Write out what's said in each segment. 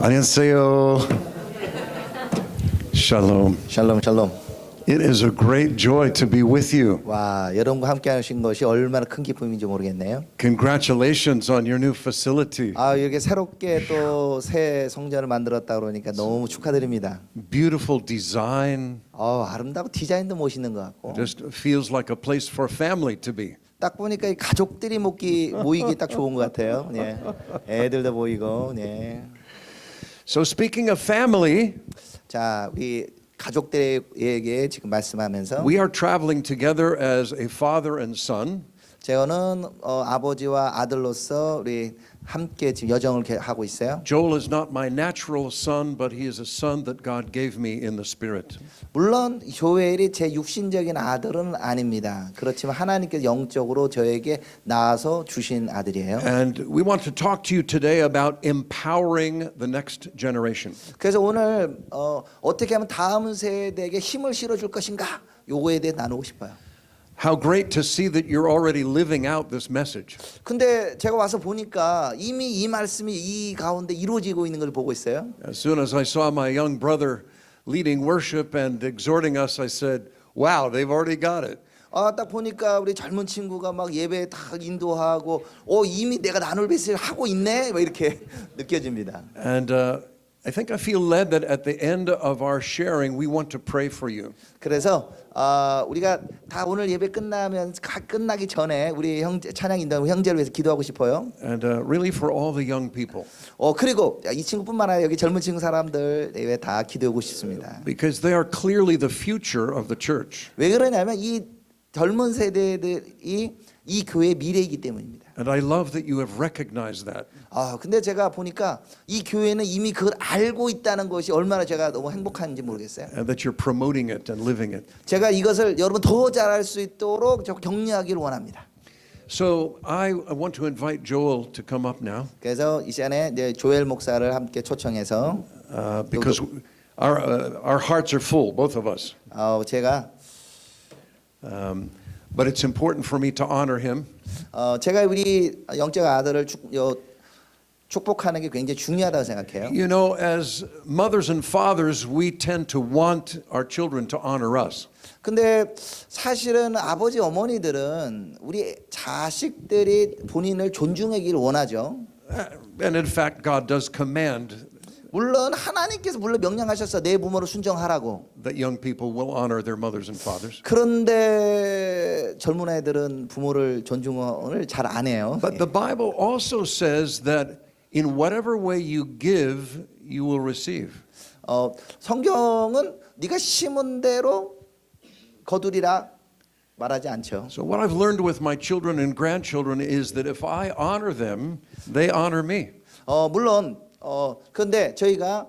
안녕하세요. Shalom. 샬롬 샬롬. It is a great joy to be with you. 와, 여러분과 함께 하신 것이 얼마나 큰 기쁨인지 모르겠네요. Congratulations on your new facility. 아, 이렇게 새롭게 또 새 성전을 만들었다 그러니까 너무 축하드립니다. Beautiful design. 아름다고 디자인도 멋있는 것 같고. Just feels like a place for family to be. 딱 보니까 이 가족들이 모이기 딱 좋은 것 같아요. 네. 애들도 모이고. 네. So speaking of family, 자, 우리 가족들에게 지금 말씀하면서 we are traveling together as a father and son. 저는 아버지와 아들로서 우리 함께 지금 여정을 하고 있어요. Joel is not my natural son, but he is a son that God gave me in the Spirit. 물론 조엘이 제 육신적인 아들은 아닙니다. 그렇지만 하나님께서 영적으로 저에게 낳아서 주신 아들이에요. And we want to talk to you today about empowering the next generation. 그래서 오늘 어떻게 하면 다음 세대에게 힘을 실어줄 것인가 요거에 대해 나누고 싶어요. How great to see that you're already living out this message. 근데 제가 와서 보니까 이미 이 말씀이 이 가운데 이루어지고 있는 걸 보고 있어요. As soon as I saw my young brother leading worship and exhorting us, I said, wow, they've already got it. 딱 보니까 우리 젊은 친구가 막 예배 다 인도하고 이미 내가 나눌 배스를 하고 있네 막 이렇게 느껴집니다. And I think I feel led that at the end of our sharing, we want to pray for you. 그래서 우리가 다 오늘 예배 끝나기 전에 우리 찬양 인도 형제를 위해서 기도하고 싶어요. And really for all the young people. 그리고 이 친구뿐만 아니라 여기 젊은 친구 사람들 예배 다 기도하고 싶습니다. Because they are clearly the future of the church. 왜 그러냐면 이 젊은 세대들이 이 교회의 미래이기 때문입니다. And I love that you have recognized that. 근데 제가 보니까 이 교회는 이미 그걸 알고 있다는 것이 얼마나 제가 너무 행복한지 모르겠어요. And that you're promoting it and living it. 제가 이것을 여러분 더 잘할 수 있도록 격려하기를 원합니다. So I want to invite Joel to come up now. 그래서 이 시간에 이제 조엘 목사를 함께 초청해서 Because our hearts are full, both of us. 제가 But it's important for me to honor him. 제가 우리 영적 아들을 축복하는 게 굉장히 중요하다고 생각해요. You know, as mothers and fathers, we tend to want our children to honor us. 근데 사실은 아버지 어머니들은 우리 자식들이 본인을 존중하기를 원하죠. And in fact, God does command 물론 하나님께서 명령하셨어 내 부모를 순종하라고. that young people will honor their mothers and fathers. 그런데 젊은 애들은 부모를 존중을 잘 안 해요. But the Bible also says that in whatever way you give, you will receive. 성경은 네가 심은 대로 거두리라 말하지 않죠. So what I've learned with my children and grandchildren is that if I honor them, they honor me. 물론 그런데 저희가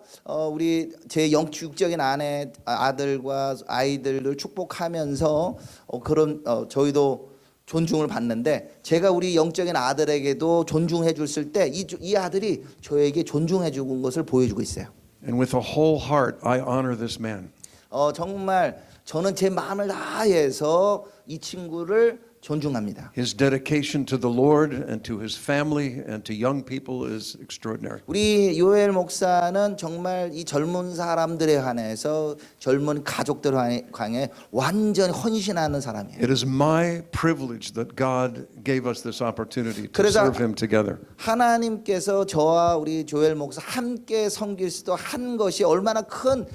우리 제 육적인 아들과 아이들을 축복하면서 그런 저희도 존중을 받는데 제가 우리 영적인 아들에게도 존중해 줬을 때 이 아들이 저에게 존중해 준 것을 보여주고 있어요. And with a whole heart, I honor this man. 정말 저는 제 마음을 다해서 이 친구를 존중합니다. His dedication to the Lord and to his family and to young people is extraordinary. 우리 요엘 목사는 정말 이 젊은 사람들에 한해서 젊은 가족들 향해 완전히 헌신하는 사람이에요. It is my privilege that God gave us this opportunity to 그래서 serve him together. 하나님께서 저와 우리 조엘 목사 함께 섬길 수도 한 것이 얼마나 큰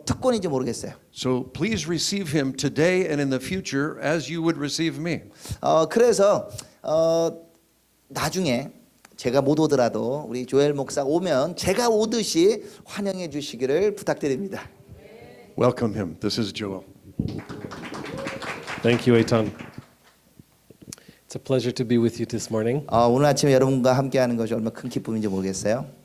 특권인지 모르겠어요. So please receive him today and in the future as you would receive me. 그래서 나중에 제가 못 오더라도 우리 조엘 목사 오면 제가 오듯이 환영해 주시기를 부탁드립니다. Welcome him. This is Joel. Thank you, Eitan. It's a pleasure to be with you this morning. 오늘 아침에 여러분과 함께하는 것이 얼마나 큰 기쁨인지 모르겠어요.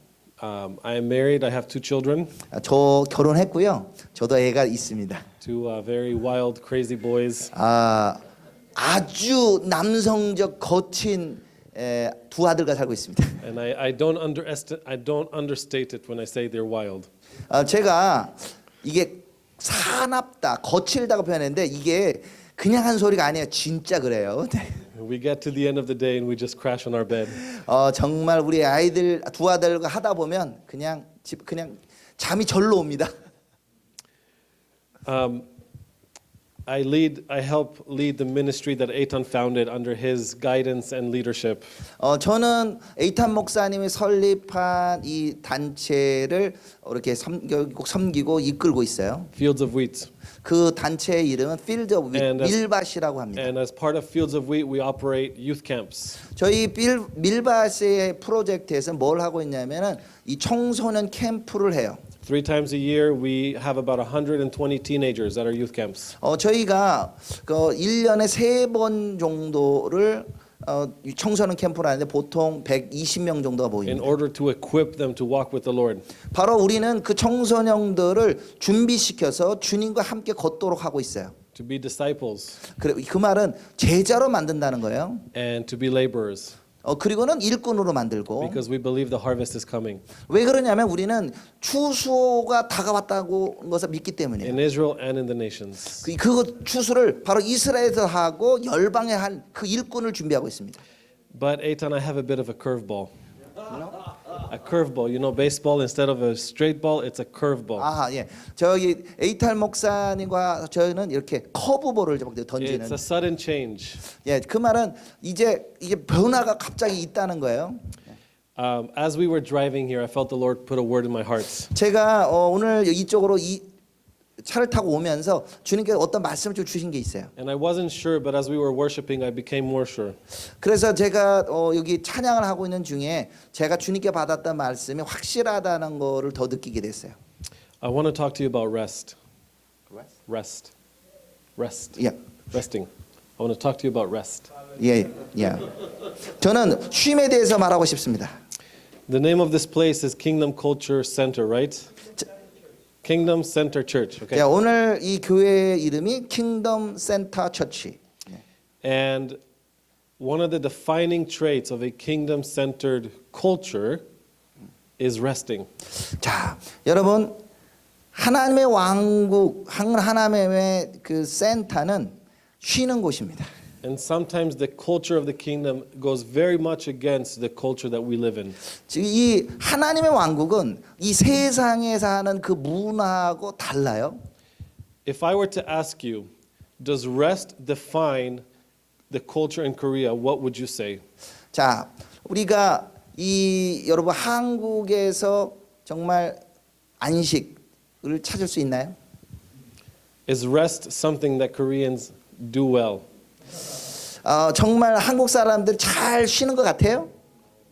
I am married. I have two children, 저 결혼했고요. 저도 애가 있습니다. two very wild, crazy boys. 아주 남성적 거친 두 아들과 살고 있습니다. And I don't understate it when I say they're wild. 제가 이게 사납다, 거칠다고 표현했는데 이게 그냥 한 소리가 아니에요. 진짜 그래요. We get to the end of the day and we just crash on our bed. 정말 우리 아이들 두 아들과 하다 보면 그냥 집 그냥 잠이 절로 옵니다. I help lead the ministry that Eitan founded under his guidance and leadership. 저는 에이탄 목사님이 설립한 이 단체를 이렇게 섬기고 이끌고 있어요. Fields of Wheat. 그 단체의 이름은 필드 오브 And as- 밀밭이라고 합니다. And as part of Fields of Wheat, we operate youth camps. 저희 밀밭의 프로젝트에서 뭘 하고 있냐면은 이 청소년 캠프를 해요. 3 times a year, we have about 120 teenagers at our youth camps. 저희가 그 1년에 3번 정도를 청소년 캠프를 하는데 보통 120명 정도가 In 모입니다. order to equip them to walk with the Lord. 바로 우리는 그 청소년들을 준비시켜서 주님과 함께 걷도록 하고 있어요. To be disciples 그 말은 제자로 만든다는 거예요. and to be laborers 그리고는 일꾼으로 만들고. because we believe the harvest is coming. 왜 그러냐면 우리는 추수가 다가왔다고 것을 믿기 때문이에요. In Israel and in the nations. 그 추수를 바로 이스라엘에서 하고 열방에 한 그 일꾼을 준비하고 있습니다. But Eitan, I have a bit of a curveball. A curveball, you know, baseball instead of a straight ball, it's a curveball. 아, 예. 저기 에이탈 목사님과 저희는 이렇게 커브볼을 던지는. It's a sudden change. 예, 그 말은 이제 변화가 갑자기 있다는 거예요. As we were driving here, I felt the Lord put a word in my heart. 제가 오늘 이쪽으로 이 차를 타고 오면서 주님께서 어떤 말씀을 좀 주신 게 있어요. And I wasn't sure, but as we were worshiping, I became more sure. 그래서 제가 여기 찬양을 하고 있는 중에 제가 주님께 받았던 말씀이 확실하다는 거를 더 느끼게 됐어요. I want to talk to you about rest. Rest. 예, Resting. I want to talk to you about rest. 예, 예. 저는 쉼에 대해서 말하고 싶습니다. The name of this place is Kingdom Culture Center, right? Kingdom Center Church, okay? 자, 오늘 이 교회의 이름이 킹덤 센터 처치. And one of the defining traits of a kingdom-centered culture is resting. 자, 여러분 하나님의 왕국, 하나님의 그 센터는 쉬는 곳입니다. And sometimes the culture of the kingdom goes very much against the culture that we live in. 지금 이 하나님의 왕국은 이 세상에 사는 그 문화하고 달라요. If I were to ask you, does rest define the culture in Korea, what would you say? 자, 우리가 이 여러분 한국에서 정말 안식을 찾을 수 있나요? Is rest something that Koreans do well? 정말 한국 사람들 잘 쉬는 것 같아요?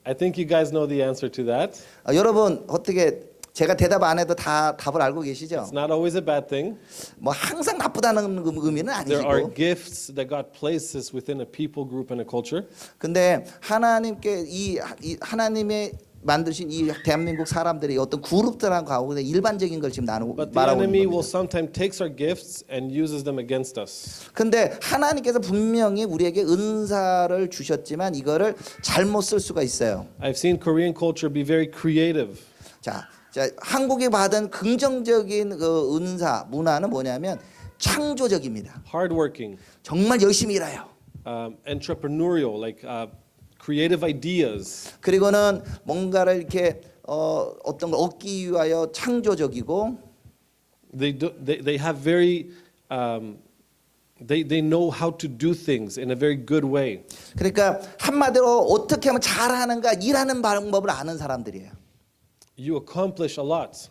I think you guys know the answer to that. 여러분 어떻게 제가 대답 안 해도 다 답을 알고 계시죠? It's not always a bad thing. 뭐 항상 나쁘다는 의미는 There are 아니시고. gifts that God places within a people group and a culture. 근데 하나님께 이 하나님의 만드신 이 대한민국 사람들이 어떤 그룹들하고 가운데 일반적인 걸 지금 But the 말하고 enemy 있는 will 겁니다. sometimes takes our gifts and uses them against us. 근데 하나님께서 분명히 우리에게 은사를 주셨지만 이거를 잘못 쓸 수가 있어요. I've seen Korean culture be very creative. 자, 한국이 받은 긍정적인 그 은사 문화는 뭐냐면 창조적입니다. Hardworking, 정말 열심히 일해요. entrepreneurial, like creative ideas. 그리고는 뭔가를 이렇게 어떤 걸 얻기 위하여 창조적이고 They have very they know how to do things in a very good way. 그러니까 한마디로 어떻게 하면 잘하는가 일하는 방법을 아는 사람들이에요. You accomplish a lot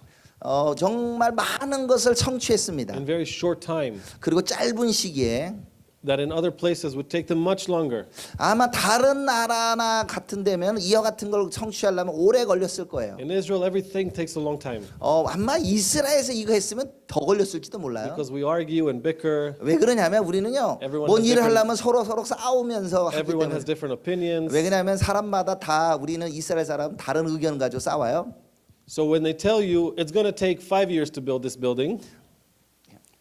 정말 많은 것을 성취했습니다. in very short time 그리고 짧은 시기에 that in other places would take them much longer. 아마 다른 나라나 같은 데면 이와 같은 걸 성취하려면 오래 걸렸을 거예요. In Israel, everything takes a long time 아마 이스라엘에서 이거 했으면 더 걸렸을지도 몰라요. because we argue and bicker. 왜 그러냐면 우리는요, Everyone 뭔 has 일을 different- 하려면 서로 싸우면서 하기 Everyone 때문에. has different opinions. 왜 그러냐면 사람마다 다 우리는 이스라엘 사람 다른 의견 가지고 싸워요. So when they tell you it's going to take 5 years to build this building,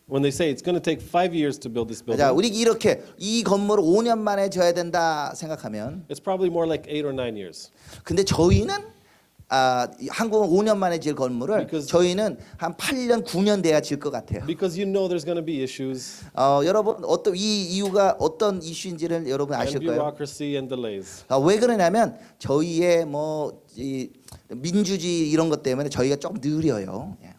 when they say it's going to take 5 years to build this 자, building, 우리 이렇게 이 건물을 5년 만에 져야 된다 생각하면, it's probably more like 8 or 9 years. 근데 저희는 한국은 5년 만에 질 건물을 Because- 저희는 한 8년, 9년 돼야 질 것 같아요. Because you know there's going to be issues 여러분 어떤 이 이유가 어떤 이슈인지를 여러분 and 아실 거예요. bureaucracy and delays. 왜 그러냐면 저희의 민주주의 이런 것 때문에 저희가 조금 느려요. 예.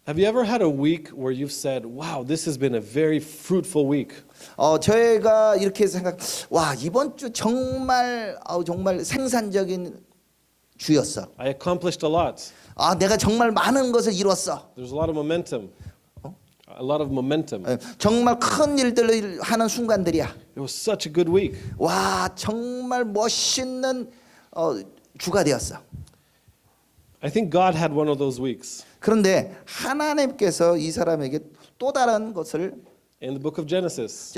Have you ever had a week where you've said, wow, this has been a very fruitful week? 저희가 이렇게 생각, 와 이번 주 정말 정말 생산적인 주였어. I accomplished a lot. 내가 정말 많은 것을 이뤘어. There's a lot of momentum. A lot of momentum. 정말 큰 일들을 하는 순간들이야. It was such a good week. 와 정말 멋있는 주가 되었어. I think God had one of those weeks. 그런데 하나님께서 이 사람에게 또 다른 것을 In the book of Genesis,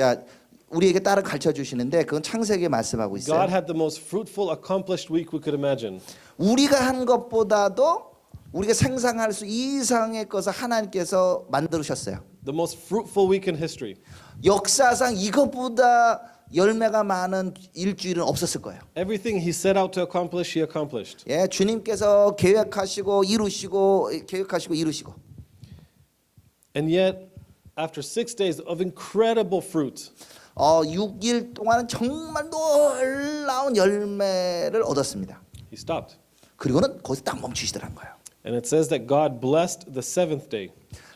우리에게 따로 가르쳐 주시는데 그건 창세기에 말씀하고 God 있어요. had the most fruitful, accomplished week we could imagine. 우리가 한 것보다도 우리가 생산할 수 이상의 것을 하나님께서 만들으셨어요. The most fruitful week in history. 역사상 이것보다 열매가 많은 일주일은 없었을 거예요. Everything he set out to accomplish, he accomplished. 예, 주님께서 계획하시고 이루시고 And yet, after 6 days of incredible fruit, 6일 동안은 정말 놀라운 열매를 얻었습니다. he stopped. 그리고는 거기서 딱 멈추시더란 거예요. And it says that God blessed the seventh day.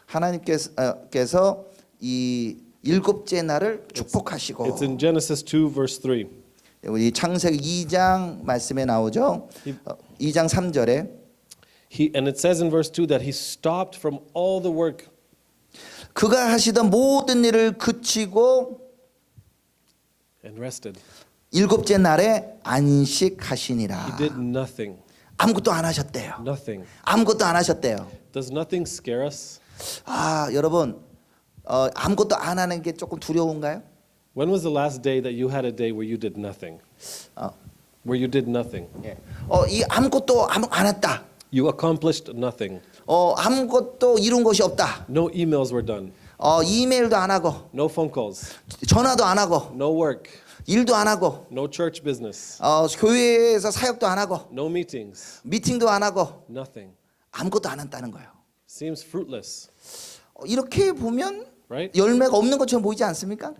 하나님께서 이 일곱째 날을 축복하시고 It's in Genesis 2, verse 3. 우리 창세기 2장 말씀에 나오죠. 2장 3절에 And it says in verse 2 that he stopped from all the work. 그가 하시던 모든 일을 그치고 And rested. 일곱째 날에 안식하시니라. He did nothing. 아무것도 안 하셨대요. Nothing. 아무것도 안 하셨대요. Does nothing scare us? 여러분 아무것도 안 하는 게 조금 두려운가요? When was the last day that you had a day where you did nothing? Where you did nothing? 이 아무것도 안 했다. You accomplished nothing. 아무것도 이룬 것이 없다. No emails were done. 이메일도 안 하고 No phone calls. 전화도 안 하고 No work. 일도 안 하고 No church business. 교회에서 사역도 안 하고 No meetings. 미팅도 안 하고 Nothing. 아무것도 안 한다는 거예요. Seems fruitless, 이렇게 보면 right? 열매가 없는 것처럼 보이지 않습니까?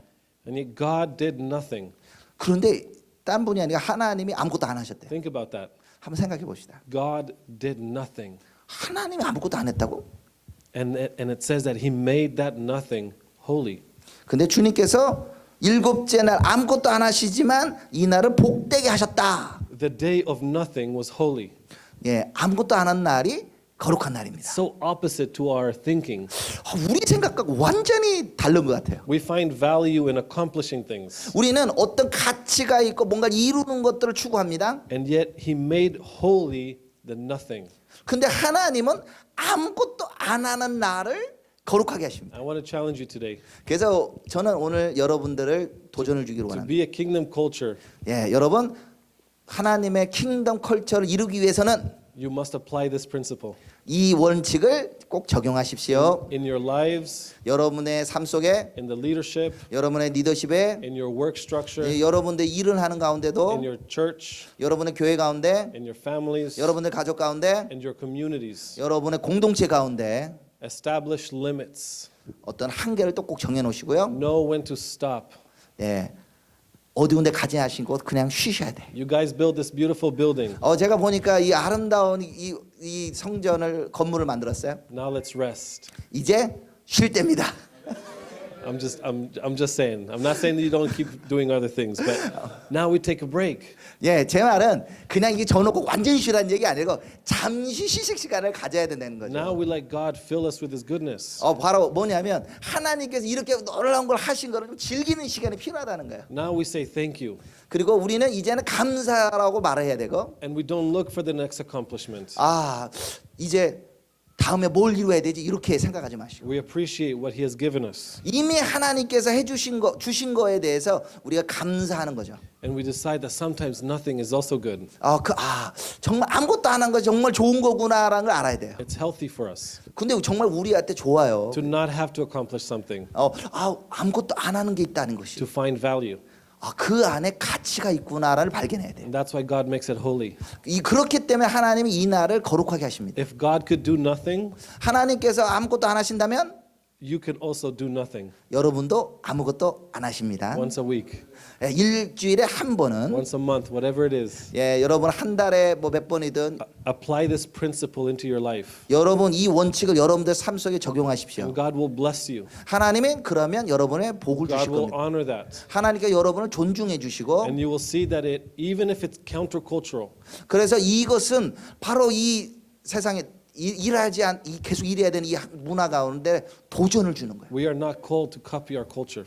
And yet God did nothing. 그런데 딴 분이 아니라 하나님이 아무것도 안 하셨대요. Think about that. 한번 생각해 봅시다. God did nothing. 하나님이 아무것도 안 했다고? And it says that he made that nothing holy. 근데 주님께서 일곱째 날 아무것도 안 하시지만 이 날을 복되게 하셨다. The day of nothing was holy. 예, 아무것도 안 한 날이 거룩한 날입니다. So opposite to our thinking. 우리 생각과 완전히 다른 것 같아요. We find value in accomplishing things. 우리는 어떤 가치가 있고 뭔가 이루는 것들을 추구합니다. And yet he made holy the nothing. 근데 하나님은 아무것도 안 하는 날을 거룩하게 하십니다. I want to challenge you today 그래서 저는 오늘 여러분들을 도전을 주기로 to 원합니다. be a kingdom culture. 예, 여러분 하나님의 킹덤 컬처를 이루기 위해서는 You must apply this principle 이 원칙을 꼭 적용하십시오. in your lives, 여러분의 삶 속에, in the leadership, 여러분의 리더십에, in your work structure, 예, 여러분들 일을 하는 가운데도, in your church, 여러분의 교회 가운데, in your families, 여러분의 가족 가운데, and your communities. 여러분의 공동체 가운데 Establish limits. 어떤 한계를 또 꼭 정해 놓으시고요. Know when to stop. 예, 어두운 데 가지 않으시고 그냥 쉬셔야 돼. You guys build this beautiful building. 제가 보니까 이 아름다운 이 성전을 건물을 만들었어요. Now let's rest. 이제 쉴 때입니다. I'm just saying. I'm not saying that you don't keep doing other things, but now we take a break. 예, 제 말은 그냥 이게 져놓고 완전히 쉬라는 얘기 아니고 잠시 휴식 시간을 가져야 된다는 Now 거죠. we let God fill us with His goodness. 바로 뭐냐면 하나님께서 이렇게 놀라운 걸 하신 거를 좀 즐기는 시간이 필요하다는 거예요. Now we say thank you, 그리고 우리는 이제는 감사라고 말해야 되고, and we don't look for the next accomplishment. 이제 다음에 뭘 이루어야 되지 이렇게 생각하지 마시고 We appreciate what He has given us, 이미 하나님께서 주신 거에 대해서 우리가 감사하는 거죠. and we decide that sometimes nothing is also good. 정말 아무것도 안 한 거 정말 좋은 거구나라는 걸 알아야 돼요. It's healthy for us 근데 정말 우리한테 좋아요. to not have to accomplish something, 아무것도 안 하는 게 있다는 것이. to find value. 그 안에 가치가 있구나를 발견해야 돼요. And that's why God makes it holy. 그렇기 때문에 하나님이 이 날을 거룩하게 하십니다. If God could do nothing, 하나님께서 아무것도 안 하신다면 you can also do nothing. 여러분도 아무것도 안 하십니다. Once a week, 예, 일주일에 한 번은 once a month, whatever it is. 예, 여러분 한 달에 뭐 몇 번이든 Apply this principle into your life. 여러분 이 원칙을 여러분들 삶 속에 적용하십시오. And God will bless you. 하나님은 그러면 여러분의 복을 God 주실 will 겁니다. honor that. 하나님께 여러분을 존중해 주시고 And you will see that it, even if it's countercultural, 그래서 이것은 바로 이 세상에 계속 일해야 되는 이 문화 가운데 도전을 주는 거예요. we are not called to copy our culture.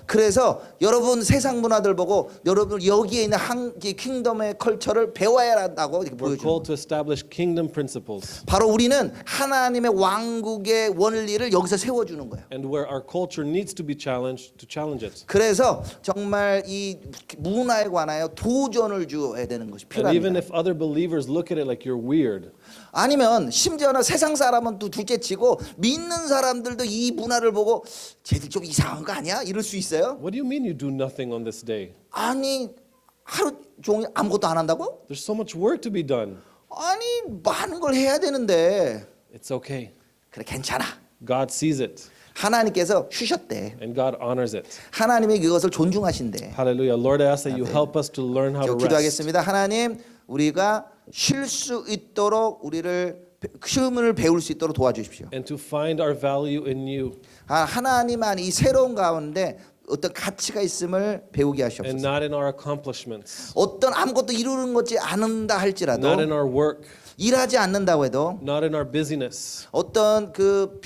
그래서 여러분 세상 문화들 보고 여러분 여기에 있는 이 킹덤의 컬처를 배워야 한다고 이렇게 We're 보여줘요. called to establish kingdom principles. 바로 우리는 하나님의 왕국의 원리를 여기서 세워주는 거예요. And where our culture needs to be challenged, to challenge it. 그래서 정말 이 문화에 관하여 도전을 줘야 되는 것이 And even 필요합니다. if other believers look at it like you're weird, 아니면 심지어는 세상 사람은 또 둘째치고 믿는 사람들도 이 문화를 보고 쟤들 좀 이상한 거 아니야? 이럴 수 있어요. what do you mean you do nothing on this day? 아니 하루 종일 아무것도 안 한다고? There's so much work to be done. 아니 많은 걸 해야 되는데 It's okay. 그래 괜찮아. God sees it 하나님께서 쉬셨대. and God honors it. 하나님이 그것을 존중하신대. Hallelujah. Lord, I ask that you help us to learn how 저 to rest. 기도하겠습니다. 하나님 우리가 쉴 수 있도록 우리를 쉼을 배울 수 있도록 도와주십시오. And to find our value in you 하나님 안에 이 새로운 가운데 어떤 가치가 있음을 배우게 and 하시옵소서. not in our accomplishments, 어떤 아무것도 이루는 것이 않는다 할지라도 not in our work, 일하지 않는다고 해도 not in our busyness. 어떤 그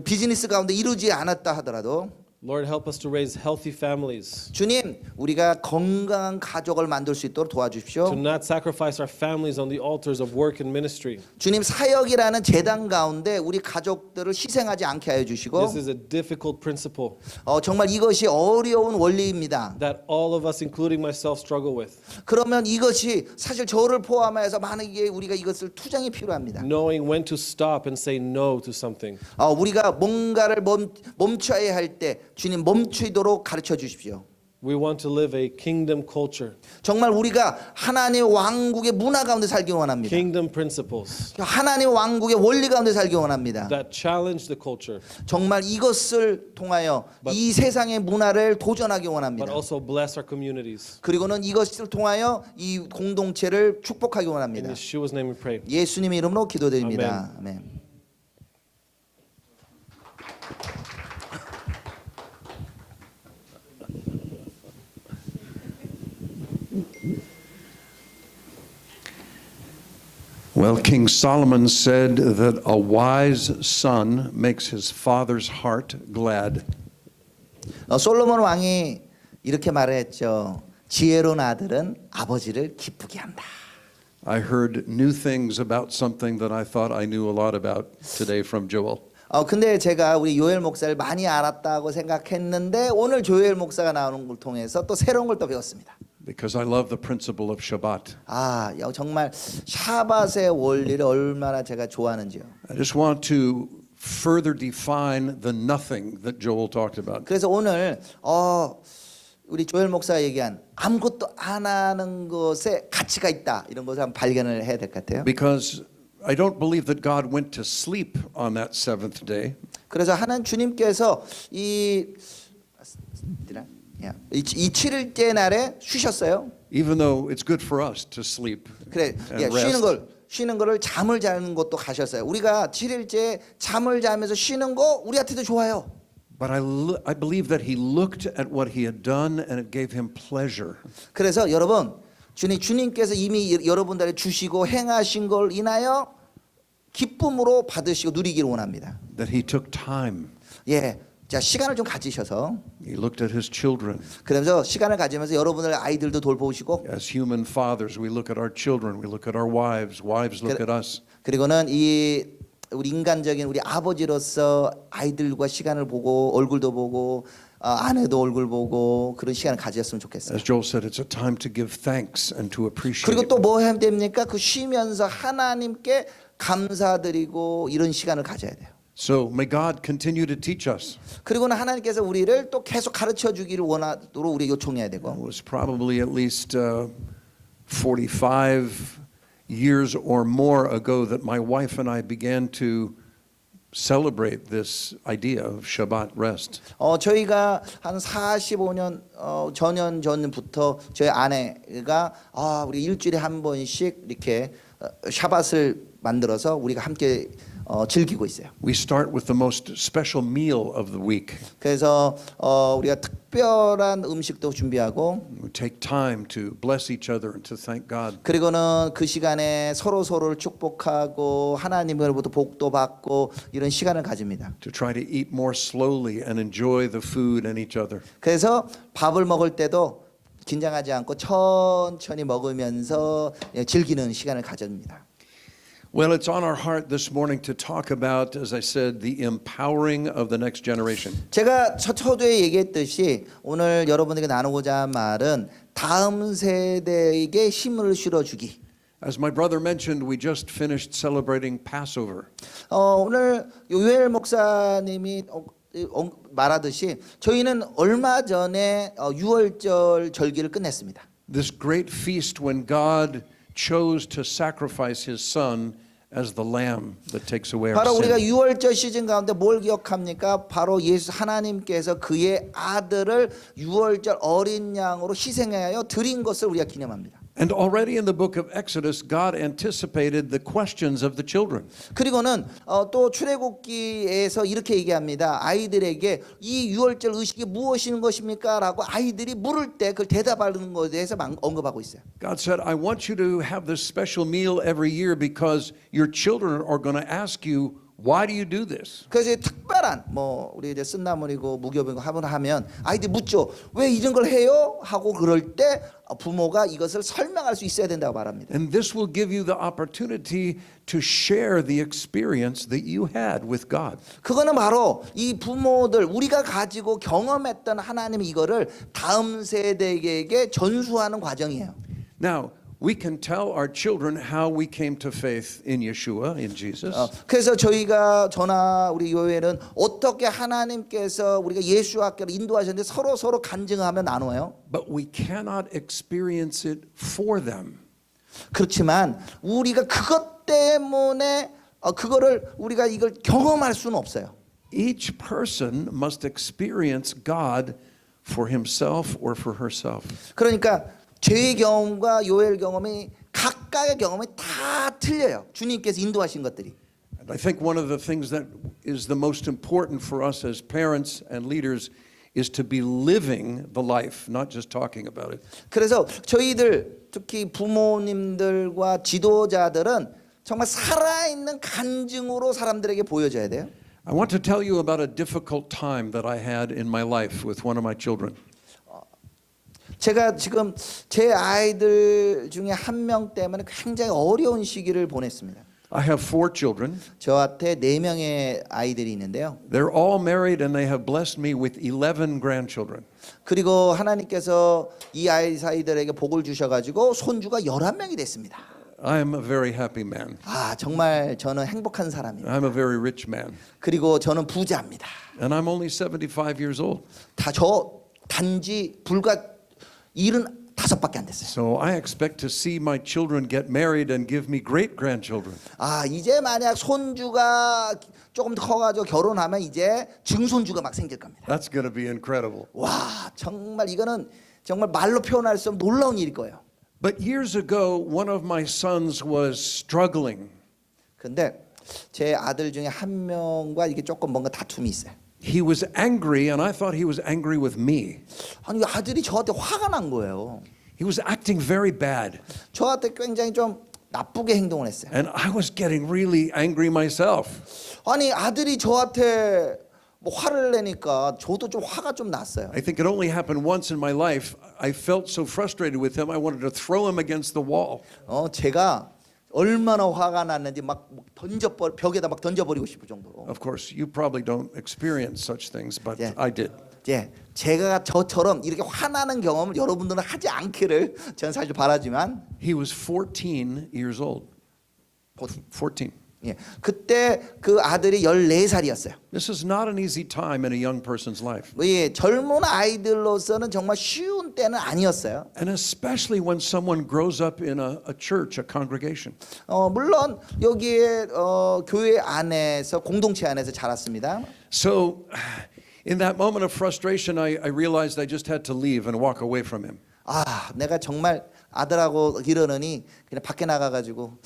비즈니스 가운데 이루지 않았다 하더라도 Lord, help us to raise healthy families, 주님 우리가 건강한 가족을 만들 수 있도록 to 도와주십시오. not sacrifice our families on the altars of work and ministry. 주님 사역이라는 재단 가운데 우리 가족들을 희생하지 않게 하여 주시고 This is a difficult principle 정말 이것이 어려운 원리입니다. that all of us, including myself, struggle with. 그러면 이것이 사실 저를 포함해서 많은 우리가 이것을 투쟁이 필요합니다. Knowing when to stop and say no to something. 우리가 뭔가를 멈춰야 할 때 주님 멈추도록 가르쳐 주십시오. We want to live a kingdom culture, 정말 우리가 하나님의 왕국의 문화 가운데 살기 원합니다. kingdom principles 하나님의 왕국의 원리 가운데 살기 원합니다. that challenge the culture, 정말 이것을 통하여 이 세상의 문화를 도전하기 but 원합니다. also bless our communities. 그리고는 이것을 통하여 이 공동체를 축복하기 In 원합니다. Yeshua's name we pray. 예수님의 이름으로 기도드립니다. 아멘. Well, King Solomon said that a wise son makes his father's heart glad. 솔로몬 왕이 이렇게 말했죠. 지혜로운 아들은 아버지를 기쁘게 한다. I heard new things about something that I thought I knew a lot about today from Joel. 근데 제가 우리 요엘 목사를 많이 알았다고 생각했는데 오늘 조엘 목사가 나오는 걸 통해서 또 새로운 걸 또 배웠습니다. Because I love the principle of Shabbat. 정말 샤밧의 원리를 얼마나 제가 좋아하는지요. I just want to further define the nothing that Joel talked about. 그래서 오늘 우리 조엘 목사가 얘기한 아무것도 안 하는 것에 가치가 있다 이런 것을 한번 발견을 해야 될 것 같아요. Because I don't believe that God went to sleep on that seventh day. 그래서 하나님 주님께서 이 7일째 날에 쉬셨어요. Even though it's good for us to sleep 그래, and rest. 쉬는 거를 잠을 자는 것도 가셨어요. 우리가 7일째 잠을 자면서 쉬는 거 우리한테도 좋아요. But I believe that he looked at what he had done and it gave him pleasure. 그래서 여러분 주님께서 이미 여러분들에게 주시고 행하신 걸 인하여 기쁨으로 받으시고 누리기를 원합니다. That he took time. 자 시간을 좀 가지셔서 He looked at his children. 그러면서 시간을 가지면서 여러분들 아이들도 돌보시고 As human fathers, we look at our children, we look at our wives, wives look at us. 그리고는 우리 인간적인 우리 아버지로서 아이들과 시간을 보고 얼굴도 보고 아내도 얼굴 보고 그런 시간을 가졌으면 좋겠어요. As Joel said, it's a time to give thanks and to appreciate. 그리고 또 뭐 해야 됩니까? 그 쉬면서 하나님께 감사드리고 이런 시간을 가져야 돼요. So may God continue to teach us. 그리고는 하나님께서 우리를 또 계속 가르쳐 주기를 원하도록 우리 요청해야 It 되고. was probably at least 45 years or more ago that my wife and I began to celebrate this idea of Shabbat rest. 저희가 한 45년 전년 전부터 저희 아내가 우리 일주일에 한 번씩 이렇게 샤밧을 만들어서 우리가 함께 즐기고 있어요. We start with the most special meal of the week. 그래서 우리가 특별한 음식도 준비하고 We take time to bless each other and to thank God. 그리고는 그 시간에 서로를 축복하고 하나님으로부터 복도 받고 이런 시간을 가집니다. To try to eat more slowly and enjoy the food and each other. 그래서 밥을 먹을 때도 긴장하지 않고 천천히 먹으면서 즐기는 시간을 가집니다. Well, it's on our heart this morning to talk about, as I said, the empowering of the next generation. 제가 초두에 얘기했듯이 오늘 여러분에게 나누고자 한 말은 다음 세대에게 힘을 실어주기. As my brother mentioned, we just finished celebrating Passover. 오늘 요엘 목사님이 말하듯이 저희는 얼마 전에 유월절 절기를 끝냈습니다. This great feast when God chose to sacrifice his son as the lamb that takes away our 바로 우리가 sin. 유월절 시즌 가운데 뭘 기억합니까? 바로 예수 하나님께서 그의 아들을 유월절 어린 양으로 희생하여 드린 것을 우리가 기념합니다. And already in the book of Exodus, God anticipated the questions of the children. 그리고는 또 출애굽기에서 이렇게 얘기합니다. 아이들에게 이 유월절 의식이 무엇인 것입니까? 라고 아이들이 물을 때 그걸 대답하는 것에 대해서 언급하고 있어요. God said, I want you to have this special meal every year because your children are going to ask you, why do you do this? 그래서 특별한 우리 이제 쓴나물이고 무교병이고 하면 아이들이 묻죠. 왜 이런 걸 해요? 하고 그럴 때 부모가 이것을 설명할 수 있어야 된다고 말합니다. And this will give you the opportunity to share the experience that you had with God. 그거는 바로 이 부모들 우리가 가지고 경험했던 하나님의 이거를 다음 세대에게 전수하는 과정이에요. Now, we can tell our children how we came to faith in Yeshua, in Jesus. 그래서 저나 우리 교회는 어떻게 하나님께서 우리가 예수 학교를 인도하셨는데 서로 간증하며 나눠요. But we cannot experience it for them. 그렇지만 우리가 그것 때문에 그거를 우리가 이걸 경험할 수는 없어요. Each person must experience God for himself or for herself. 그러니까 제 경험과 요엘 경험이 각각의 경험이 다 틀려요. 주님께서 인도하신 것들이. And I think one of the things that is the most important for us as parents and leaders is to be living the life, not just talking about it. 그래서 저희들 특히 부모님들과 지도자들은 정말 살아있는 간증으로 사람들에게 보여줘야 돼요. I want to tell you about a difficult time that I had in my life with one of my children. 제가 지금 제 아이들 중에 한 명 때문에 굉장히 어려운 시기를 보냈습니다. I have 4 children. 저한테 4명의 아이들이 있는데요. They're all married and they have blessed me with 11 grandchildren. 그리고 하나님께서 이 아이들에게 복을 주셔가지고 손주가 11명이 됐습니다. I'm a very happy man. 정말 저는 행복한 사람입니다. I'm a very rich man. 그리고 저는 부자입니다. And I'm only 75 years old. 단지 불과 75밖에 안 됐어요. So I expect to see my children get married and give me great grandchildren. 이제 만약 손주가 조금 더 커가지고 결혼하면 이제 증손주가 막 생길 겁니다. That's going to be incredible. 정말 이거는 정말 말로 표현할 수 없는 놀라운 일일 거예요. But years ago, one of my sons was struggling. 근데 제 아들 중에 한 명과 이게 조금 뭔가 다툼이 있어요. He was angry, and I thought he was angry with me. 아들이 저한테 화가 난 거예요. He was acting very bad, 저한테 굉장히 좀 나쁘게 행동을 했어요. and I was getting really angry myself. 아들이 저한테 화를 내니까 저도 좀 화가 좀 났어요. I think it only happened once in my life. I felt so frustrated with him, I wanted to throw him against the wall. 제가 얼마나 화가 났는지 벽에다 막 던져버리고 싶을 정도로. Of course, you probably don't experience such things, but I did. 제가 저처럼 이렇게 화나는 경험을 여러분들은 하지 않기를 저는 사실 바라지만. He was 14 years old. 14. 그때 그 아들이 14살이었어요. This is not an easy time in a young person's life. 젊은 아이들로서는 정말 쉬운 쉬운 때는 아니었어요. And especially when someone grows up in a church, a congregation. 물론 여기에 교회 안에서 공동체 안에서 자랐습니다. So in that moment of frustration, I realized I just had to leave and walk away from him. 내가 정말 아들하고 이러느니 그냥 밖에 나가가지고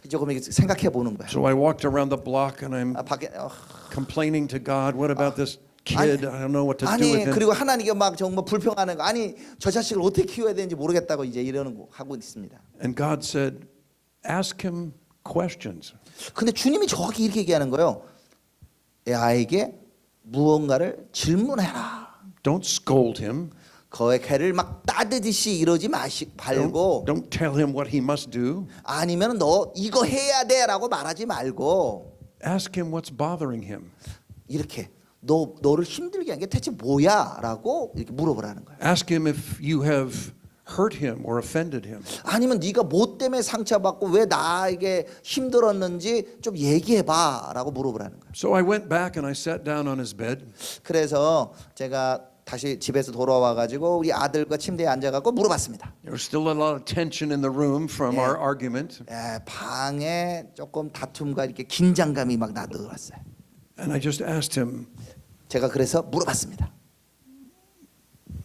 조금 이렇게 생각해 보는 거야. So I walked around the block and I'm 밖에 complaining to God, what about this kid? I don't know what to do with 아니 him. 그리고 하나님께 막 정말 불평하는 거. 아니 저 자식을 어떻게 키워야 되는지 모르겠다고 이제 이러는 거 하고 있습니다. And God said, ask him questions. 근데 주님이 정확히 이렇게 얘기하는 거예요. 내 아이에게 무언가를 질문해라. Don't scold him. 그의 개를 막 따듯이 이러지 말고 Don't tell him what he must do. 아니면 너 이거 해야 돼라고 말하지 말고 Ask him what's bothering him. 이렇게 너를 힘들게 한 게 대체 뭐야라고 이렇게 물어보라는 거예요. Ask him if you have hurt him or offended him. 아니면 네가 뭐 때문에 상처받고 왜 나에게 힘들었는지 좀 얘기해봐라고 물어보라는 거예요. So I went back and I sat down on his bed. 그래서 제가 다시 집에서 돌아와 가지고 우리 아들과 침대에 앉아 갖고 물어봤습니다. There was still a lot of tension in the room from our argument. 방에 조금 다툼과 이렇게 긴장감이 막 나들어왔어요. And I just asked him, 제가 그래서 물어봤습니다.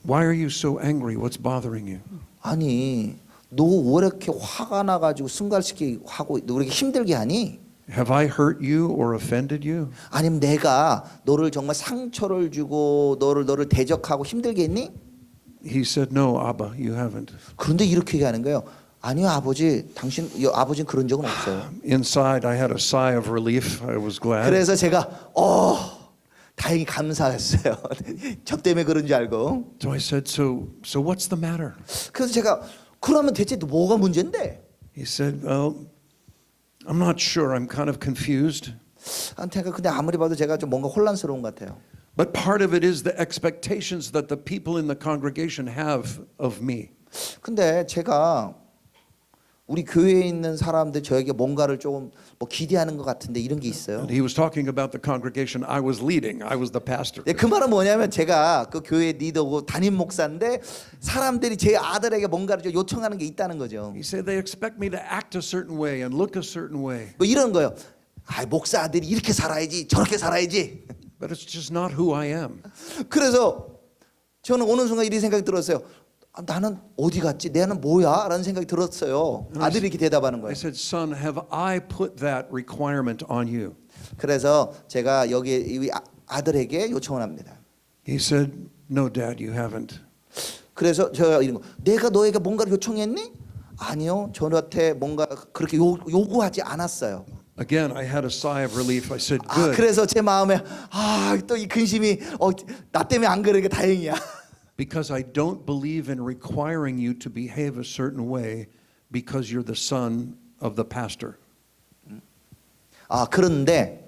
why are you so angry? What's bothering you? 아니 너 왜 이렇게 화가 나가지고 승갈시키게 하고 너 이렇게 힘들게 하니? Have I hurt you or offended you? 아니면 내가 너를 정말 상처를 주고 너를 대적하고 힘들게 했니? He said, no, Abba, you haven't. 그런데 이렇게 얘기하는 거예요. 아니요 아버지, 아버지는 그런 적은 없어요. Inside, I had a sigh of relief. I was glad. 그래서 제가 다행히 감사했어요. 저 때문에 그런 줄 알고. So I said, so what's the matter? 그래서 제가 그러면 대체 뭐가 문제인데? He said, well, I'm not sure. I'm kind of confused. 제가 근데 아무리 봐도 제가 좀 뭔가 혼란스러운 것 같아요. But part of it is the expectations that the people in the congregation have of me. 근데 제가 우리 교회에 있는 사람들 저에게 뭔가를 조금 뭐 기대하는 것 같은데 이런 게 있어요. And he was talking about the congregation I was leading. I was the pastor. 그 말은 뭐냐면 제가 그 교회 리더고 담임 목사인데 사람들이 제 아들에게 뭔가를 좀 요청하는 게 있다는 거죠. He said they expect me to act a certain way and look a certain way. 뭐 이런 거요. 목사 아들이 이렇게 살아야지 저렇게 살아야지. But it's just not who I am. 그래서 저는 어느 순간 이런 생각이 들었어요. 나는 어디 갔지? 내는 뭐야? 라는 생각이 들었어요. 아들이 이렇게 대답하는 I 거예요. said, son, have I put that requirement on you? 그래서 제가 여기 이 아들에게 요청을 합니다. He said, no, Dad, you haven't. 그래서 제가 이런 거, 내가 너에게 뭔가를 요청했니? 아니요, 저한테 뭔가 그렇게 요구하지 않았어요. Again, I had a sigh of relief. I said, good. 그래서 제 마음에 또 이 근심이 나 때문에 안 그러는 게 다행이야. Because I don't believe in requiring you to behave a certain way because you're the son of the pastor. 그런데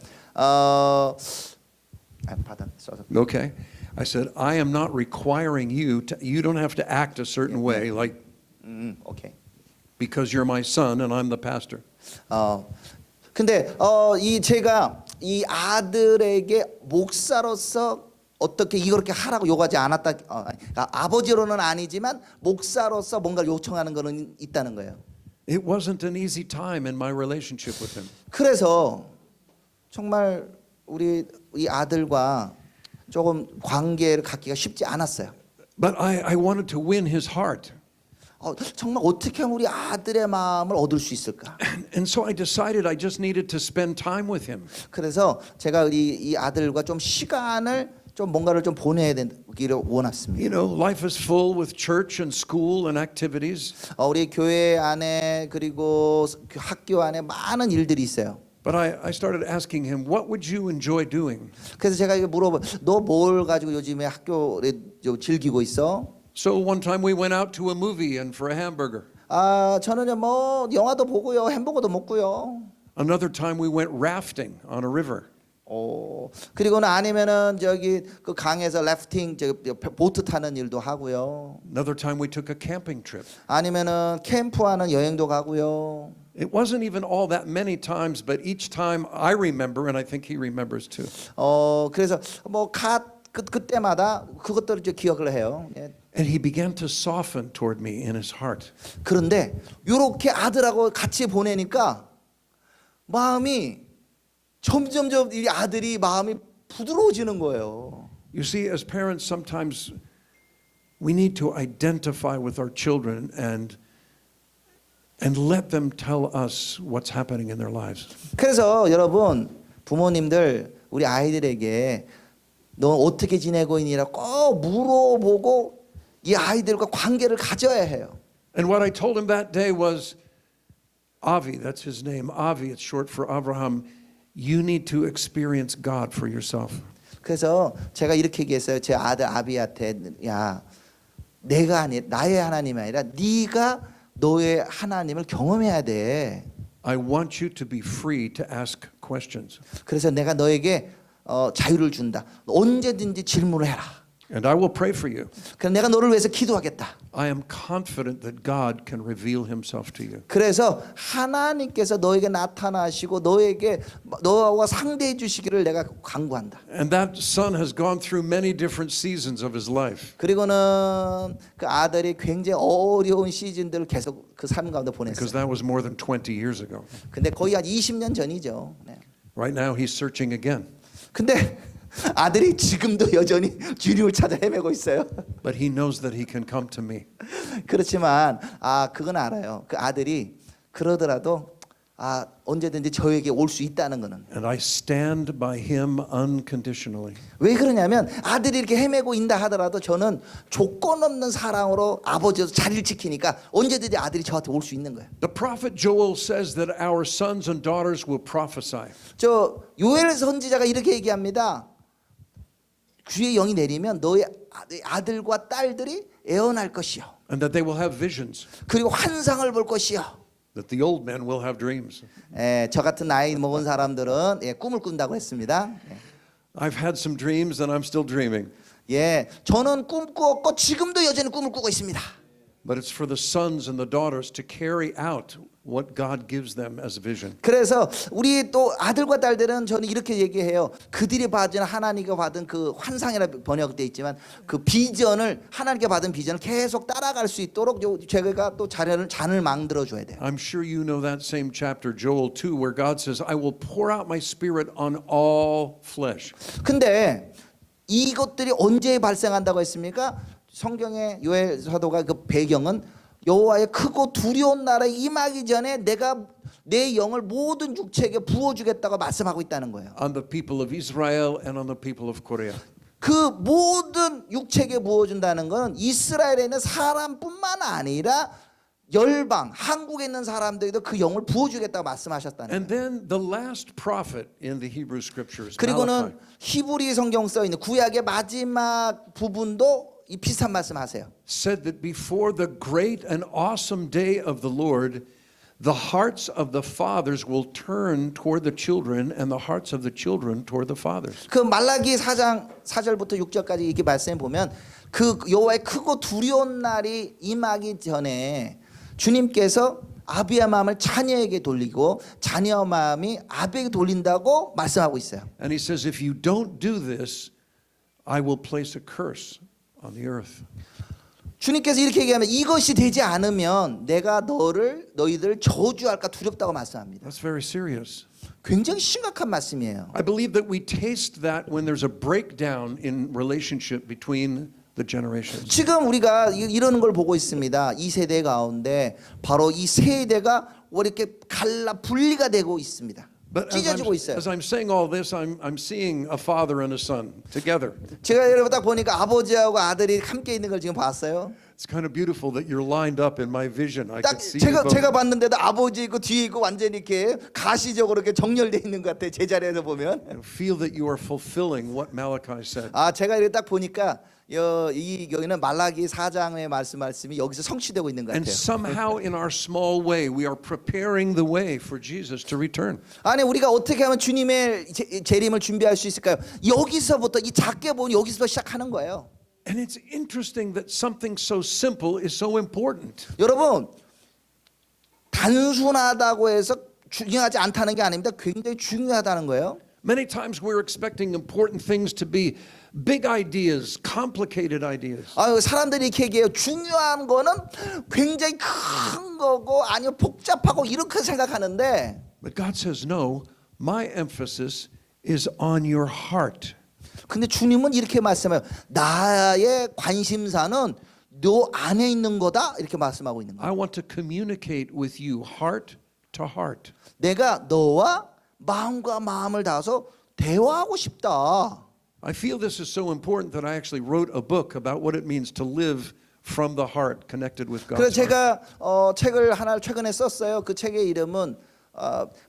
Okay. I said, I am not requiring you to, you don't have to act a certain way like 오케이. because you're my son and I'm the pastor. 근데 제가 이 아들에게 목사로서 어떻게 이렇게 하라고 요구하지 않았다. 그러니까 아버지로는 아니지만 목사로서 뭔가 요청하는 거는 있다는 거예요. It wasn't an easy time in my relationship with him. 그래서 정말 우리 이 아들과 조금 관계를 갖기가 쉽지 않았어요. But I wanted to win his heart. 정말 어떻게 하면 우리 아들의 마음을 얻을 수 있을까? And so I decided I just needed to spend time with him. 그래서 제가 이 아들과 좀 시간을 좀 뭔가를 좀 보내야 되기를 원했습니다. You know, life is full with church and school and activities. 우리 교회 안에 그리고 학교 안에 많은 일들이 있어요. But I started asking him, what would you enjoy doing? 그래서 제가 이거 물어봐, 너 뭘 가지고 요즘에 학교에 즐기고 있어? So one time we went out to a movie and for a hamburger. 저는요 뭐 영화도 보고요, 햄버거도 먹고요. Another time we went rafting on a river. 그리고는 아니면은 저기 그 강에서 래프팅 보트 타는 일도 하고요. Another time we took a camping trip. 아니면은 캠프하는 여행도 가고요. It wasn't even all that many times, but each time I remember, and I think he remembers too. 그래서 뭐 그때마다 그것들을 이제 기억을 해요. 예. And he began to soften toward me in his heart. 그런데 이렇게 아들하고 같이 보내니까 마음이 점점점 이 아들이 마음이 부드러워지는 거예요. You see, as parents, sometimes we need to identify with our children and let them tell us what's happening in their lives. 그래서 여러분 부모님들 우리 아이들에게 너 어떻게 지내고 있니라고 꼭 물어보고 이 아이들과 관계를 가져야 해요. And what I told him that day was, Avi, that's his name, Avi, it's short for Abraham, you need to experience God for yourself. 그래서 제가 이렇게 얘기했어요. 제 아들 아비한테 야 내가 아니 나의 하나님이 아니라 네가 너의 하나님을 경험해야 돼. I want you to be free to ask questions. 그래서 내가 너에게 자유를 준다. 언제든지 질문을 해라. And I will pray for you. 그래서 내가 너를 위해서 기도하겠다. I am confident that God can reveal himself to you. 그래서 하나님께서 너에게 나타나시고 너에게 너와 상대해 주시기를 내가 간구한다. And that son has gone through many different seasons of his life. 그리고는 그 아들이 굉장히 어려운 시즌들을 계속 그 삶 가운데 Because 보냈어요. that was more than 20 years ago. 근데 거의 한 20년 전이죠. 네. Right now, he's searching again. 근데 아들이 지금도 여전히 주님을 찾아 헤매고 있어요. But he knows that he can come to me. 그렇지만 그건 알아요. 그 아들이 그러더라도 언제든지 저에게 올 수 있다는 거는. And I stand by him unconditionally. 왜 그러냐면 아들이 이렇게 헤매고 있다 하더라도 저는 조건 없는 사랑으로 아버지로서 자리를 지키니까 언제든지 아들이 저한테 올 수 있는 거예요. The prophet Joel says that our sons and daughters will prophesy. 저 요엘 선지자가 이렇게 얘기합니다. 주의 영이 내리면 너의 아들과 딸들이 애언할 것이요. And that they will have visions. 그리고 환상을 볼 것이요. That the old men will have dreams. 저 같은 나이 먹은 사람들은 꿈을 꾼다고 했습니다. I've had some dreams and I'm still dreaming. 저는 꿈 꾸었고 지금도 여전히 꿈을 꾸고 있습니다. But it's for the sons and the daughters to carry out what God gives them as vision. 그래서 우리 또 아들과 딸들은 저는 이렇게 얘기해요. 그들이 받은 하나님께 받은 그 환상이라 번역돼 있지만 그 비전을 하나님께 받은 비전을 계속 따라갈 수 있도록 제가 또 잔을 망들어 줘야 돼요. I'm sure you know that same chapter, Joel 2, where God says, I will pour out my spirit on all flesh. 근데 이것들이 언제 발생한다고 했습니까? 성경의 요엘 사도가 그 배경은 여호와의 크고 두려운 나라에 임하기 전에 내가 내 영을 모든 육체에게 부어주겠다고 말씀하고 있다는 거예요. On the people of Israel and on the people of Korea. 그 모든 육체에게 부어준다는 것은 이스라엘에 있는 사람뿐만 아니라 열방, 한국에 있는 사람들에게도 그 영을 부어주겠다고 말씀하셨다는 And 거예요. then the last prophet in the Hebrew scriptures, Malachi, 그리고는 히브리 성경 써 있는 구약의 마지막 부분도 이 비슷한 말씀하세요. said that before the great and awesome day of the Lord, the hearts of the fathers will turn toward the children and the hearts of the children toward the fathers. 그 말라기 4장 4절부터 6절까지 이렇게 말씀해 보면 그 여호와의 크고 두려운 날이 임하기 전에 주님께서 아비의 마음을 자녀에게 돌리고 자녀 마음이 아비에게 돌린다고 말씀하고 있어요. And he says, if you don't do this, I will place a curse on the earth. 주님께서 이렇게 얘기하면 이것이 되지 않으면 내가 너희들 저주할까 두렵다고 말씀합니다. That's very serious. 굉장히 심각한 말씀이에요. I believe that we taste that when there's a breakdown in relationship between the generations. 지금 우리가 이러는 걸 보고 있습니다. 이 세대 가운데 바로 이 세대가 이렇게 분리가 되고 있습니다. But 찢어지고 있어요. as I'm saying all this, I'm seeing a father and a son together. 제가 여러분 딱 보니까 아버지하고 아들이 함께 있는 걸 지금 봤어요. It's kind of beautiful that you're lined up in my vision. I 딱 could see you both. 제가 봤는데도 아버지 있고 뒤에 있고 완전히 이렇게 가시적으로 이렇게 정렬돼 있는 것 같아요. 제자리에서 보면. And feel that you are fulfilling what Malachi said. 제가 이렇게 딱 보니까 여기는 말라기 4장의 말씀이 여기서 성취되고 있는 것 And 같아요. somehow in our small way, we are preparing the way for Jesus to return. 아니 우리가 어떻게 하면 주님의 재림을 준비할 수 있을까요? 여기서부터 이 작게 보면 여기서부터 시작하는 거예요. And it's interesting that something so simple is so important. 여러분 단순하다고 해서 중요하지 않다는 게 아닙니다. 굉장히 중요하다는 거예요. Many times we're expecting important things to be big ideas, complicated ideas. 사람들이 이렇게 얘기해요. 중요한 거는 굉장히 큰 거고 아니면 복잡하고 이렇게 생각하는데 But God says, no, my emphasis is on your heart. 근데 주님은 이렇게 말씀해요. 나의 관심사는 너 안에 있는 거다 이렇게 말씀하고 있는 거예요. I want to communicate with you heart to heart. 내가 너와 마음과 마음을 닿아서 대화하고 싶다. I feel this is so important that I actually wrote a book about what it means to live from the heart connected with 그래서 God's heart. 제가 책을 하나 최근에 썼어요. 그 책의 이름은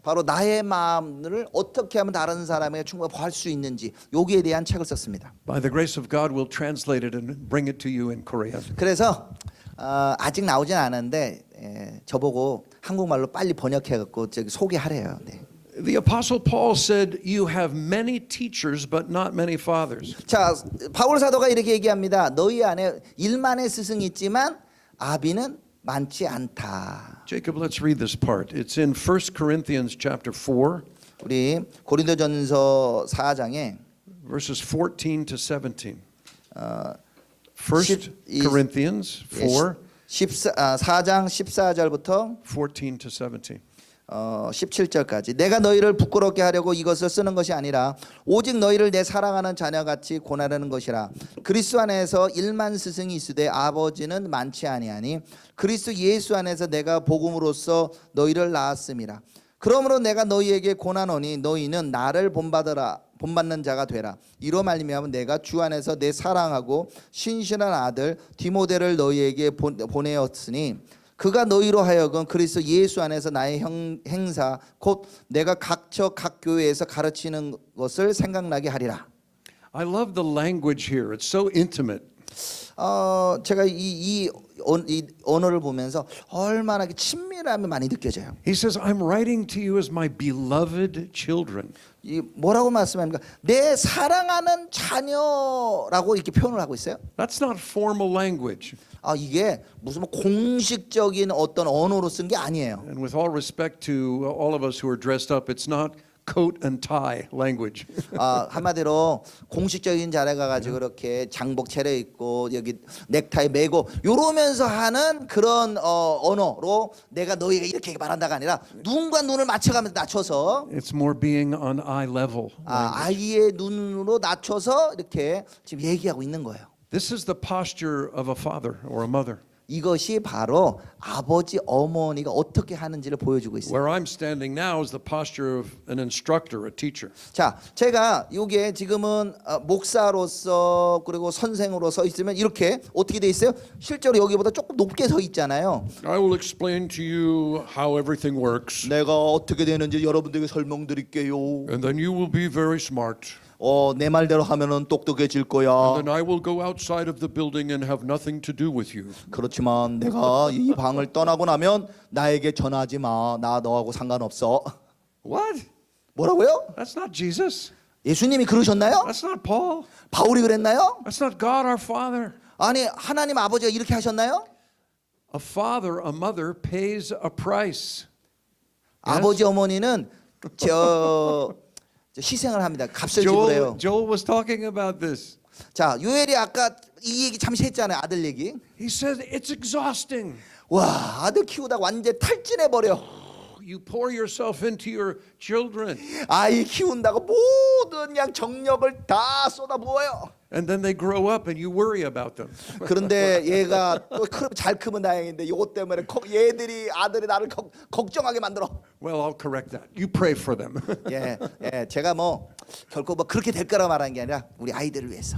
바로 나의 마음을 어떻게 하면 다른 사람에게 충분히 구할 수 있는지 여기에 대한 책을 썼습니다. By the grace of God, we'll translate it and bring it to you in Korean. 그래서 아직 나오진 않았는데 저보고 한국말로 빨리 번역해갖고 저기 소개하래요. 네. The Apostle Paul said, you have many teachers but not many fathers. 자, 바울 사도가 이렇게 얘기합니다. 너희 안에 1만의 스승이 있지만 아비는 많지 않다. Jacob, let's read this part. It's in 1 Corinthians chapter 4, 우리 고린도전서 4장에 verses 14 to 17. 1 십- Corinthians 4, 4장 14절부터 14 to 17. 17절까지 내가 너희를 부끄럽게 하려고 이것을 쓰는 것이 아니라 오직 너희를 내 사랑하는 자녀같이 고나르는 것이라. 그리스도 안에서 1만 스승이 있으되 아버지는 많지 아니하니 그리스도 예수 안에서 내가 복음으로써 너희를 낳았음이라. 그러므로 내가 너희에게 고나노니 너희는 나를 본받는 자가 되라. 이로 말미암아 내가 주 안에서 내 사랑하고 신실한 아들 디모데를 너희에게 보내었으니 그가 너희로 하여금 그리스도 예수 안에서 나의 행사 곧 내가 각처 각 교회에서 가르치는 것을 생각나게 하리라. I love the language here. It's so intimate. 제가 이 언어를 보면서 얼마나 친밀함이 많이 느껴져요. He says, I'm writing to you as my beloved children. 이 뭐라고 말씀합니까? 내 사랑하는 자녀라고 이렇게 표현을 하고 있어요. That's not formal language. 이게 무슨 공식적인 어떤 언어로 쓴 게 아니에요. And with all respect to all of us who are dressed up, it's not coat and tie language. 한마디로 공식적인 자리에 가가지고 이렇게 장복 차려 입고 여기 넥타이 매고 이러면서 하는 그런 언어로 내가 너희가 이렇게 말한다가 아니라 눈과 눈을 맞춰가면서 낮춰서 It's more being on eye level. 아이의 눈으로 낮춰서 이렇게 지금 얘기하고 있는 거예요. This is the posture of a father or a mother. 이것이 바로 아버지 어머니가 어떻게 하는지를 보여주고 있어요. Where I'm standing now is the posture of an instructor, a teacher. 자, 제가 이게 지금은 목사로서 그리고 선생으로 서 있으면 이렇게 어떻게 돼 있어요? 실제로 여기보다 조금 높게 서 있잖아요. I will explain to you how everything works, 내가 어떻게 되는지 여러분들에게 설명드릴게요. and then you will be very smart. 내 말대로 하면은 똑똑해질 거야. And then I will go outside of the building and have nothing to do with you. 그렇지만 내가 이 방을 떠나고 나면 나에게 전하지 마. 나 너하고 상관없어. What? 뭐라고요? That's not Jesus. 예수님이 그러셨나요? That's not Paul. 바울이 그랬나요? That's not God our Father. 아니 하나님 아버지가 이렇게 하셨나요? A father, a mother pays a price. 아버지 어머니는 저 희생을 합니다. 값을 지불해요. Joel was talking about this. 자, 요엘이 아까 이 얘기 잠시 했잖아요. 아들 얘기. He said it's exhausting. 와, 아들 키우다가 완전 탈진해 버려. You pour yourself into your children, 아이 키운다고 모든 그냥 정력을 다 쏟아부어요. and then they grow up and you worry about them. 그런데 얘가 또 잘 크면 다행인데 이것 때문에 아들이 나를 걱정하게 만들어. Well, I'll correct that. You pray for them. 예, 제가 결코 그렇게 될 거라 말하는 게 아니라 우리 아이들을 위해서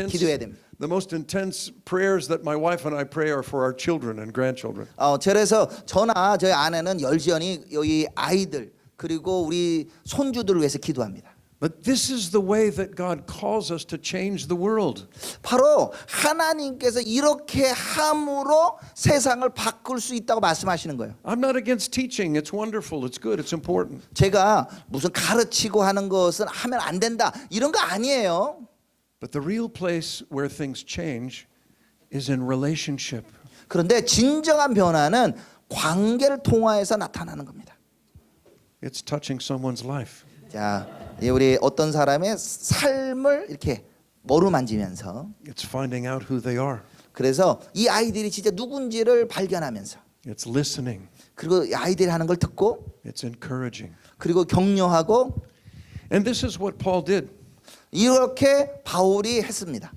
기도해야 됩니다. The most intense prayers that my wife and I pray are for our children and grandchildren. 그래서 저나 저희 아내는 열지연히 여기 아이들 그리고 우리 손주들을 위해서 기도합니다. But this is the way that God calls us to change the world. 바로 하나님께서 이렇게 함으로 세상을 바꿀 수 있다고 말씀하시는 거예요. I'm not against teaching. It's wonderful. It's good. It's important. 제가 무슨 가르치고 하는 것은 하면 안 된다 이런 거 아니에요. But the real place where things change is in relationship. 그런데 진정한 변화는 관계를 통하여서 나타나는 겁니다. It's touching someone's life. 자, 우리 어떤 사람의 삶을 이렇게 머루만지면서 It's finding out who they are. 그래서 이 아이들이 진짜 누군지를 발견하면서 It's listening. 그리고 이 아이들이 하는 걸 듣고 It's encouraging. 그리고 격려하고 And this is what Paul did. 이렇게 바울이 했습니다.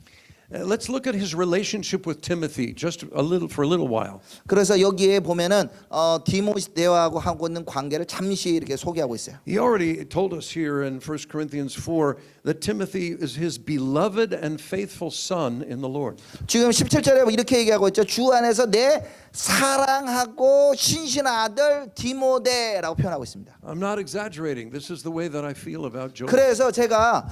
Let's look at his relationship with Timothy just for a little while. 그래서 여기에 보면은 디모데하고 하고 있는 관계를 잠시 이렇게 소개하고 있어요. He already told us here in 1 Corinthians 4 that Timothy is his beloved and faithful son in the Lord. 지금 17절에 이렇게 얘기하고 있죠. 주 안에서 내 사랑하고 신실한 아들 디모데라고 표현하고 있습니다. I'm not exaggerating. This is the way that I feel about Joel. 그래서 제가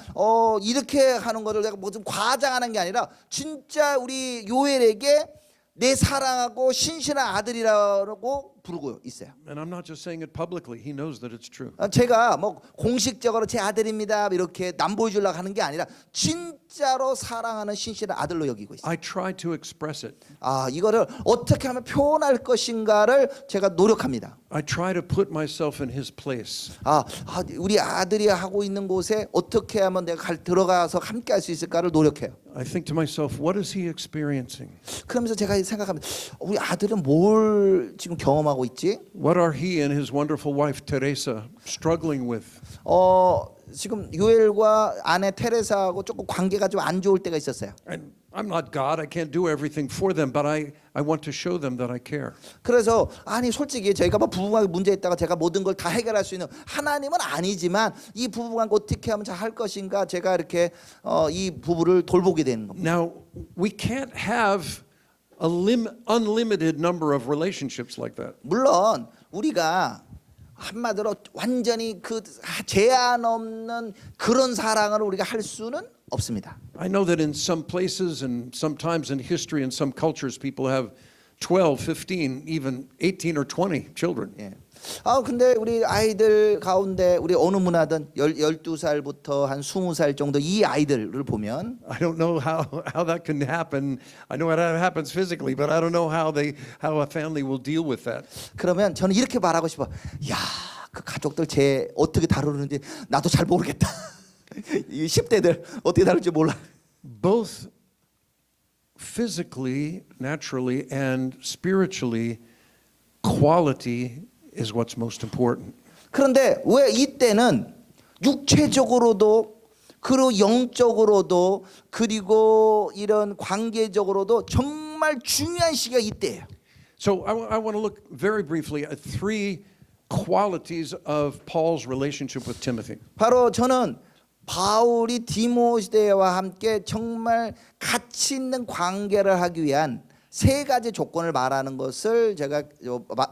이렇게 하는 거를 내가 뭐 좀 과장하는 게 아니라 진짜 우리 요엘에게 내 사랑하고 신실한 아들이라고 부르고 있어요. And I'm not just saying it publicly. He knows that it's true. 제가 뭐 공식적으로 제 아들입니다 이렇게 남 보여주려고 하는 게 아니라 진짜로 사랑하는 신실한 아들로 여기고 있어요. I try to express it. 이거를 어떻게 하면 표현할 것인가를 제가 노력합니다. I try to put myself in his place. 우리 아들이 하고 있는 곳에 어떻게 하면 내가 들어가서 함께 할 수 있을까를 노력해요. I think to myself, what is he experiencing? 그러면서 제가 생각합니다. 우리 아들은 뭘 지금 경험하고 있지? What are he and his wonderful wife Teresa struggling with? 지금 요엘과 아내 테레사하고 조금 관계가 좀 안 좋을 때가 있었어요. And I'm not God. I can't do everything for them, but I want to show them that I care. 그래서 솔직히 저희가 뭐 부부관계 문제 있다가 제가 모든 걸 다 해결할 수 있는 하나님은 아니지만 이 부부관계 어떻게 하면 잘 할 것인가 제가 이렇게 이 부부를 돌보게 되는 겁니다. Now, we can't have unlimited number of relationships like that. 물론 우리가 한마디로 완전히 그 제한 없는 그런 사랑을 우리가 할 수는 없습니다. I know that in some places and sometimes in history in some cultures people have 12, 15, even 18 or 20 children. 예. 근데 우리 아이들 가운데 우리 어느 문화든 12살부터 한 20살 정도 이 아이들을 보면 I don't know how that can happen. I know how it happens physically, but I don't know how a family will deal with that. 그러면 저는 이렇게 말하고 싶어. 야, 그 가족들 쟤 어떻게 다루는지 나도 잘 모르겠다. 이 10대들 어떻게 다룰지 몰라. Both physically, naturally, and spiritually, quality is what's most important. 그런데 왜 이때는 육체적으로도 그리고 영적으로도 그리고 이런 관계적으로도 정말 중요한 시기가 이때예요. So I want to look very briefly at three qualities of Paul's relationship with Timothy. 바로 저는 바울이 디모데와 함께 정말 가치 있는 관계를 하기 위한 세 가지 조건을 말하는 것을 제가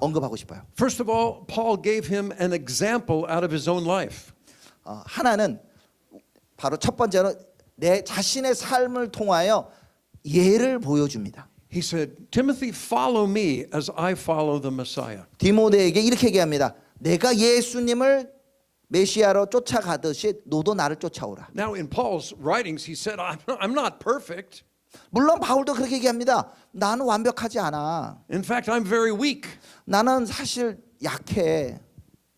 언급하고 싶어요. First of all, Paul gave him an example out of his own life. 하나는 바로 첫 번째로 내 자신의 삶을 통하여 예를 보여줍니다. He said, Timothy, follow me as I follow the Messiah. 디모데에게 이렇게 얘기합니다. 내가 예수님을 메시아로 쫓아가듯이 너도 나를 쫓아오라. Now, in Paul's writings, he said, I'm not perfect. 물론 바울도 그렇게 얘기합니다. 나는 완벽하지 않아. In fact, I'm very weak. 나는 사실 약해.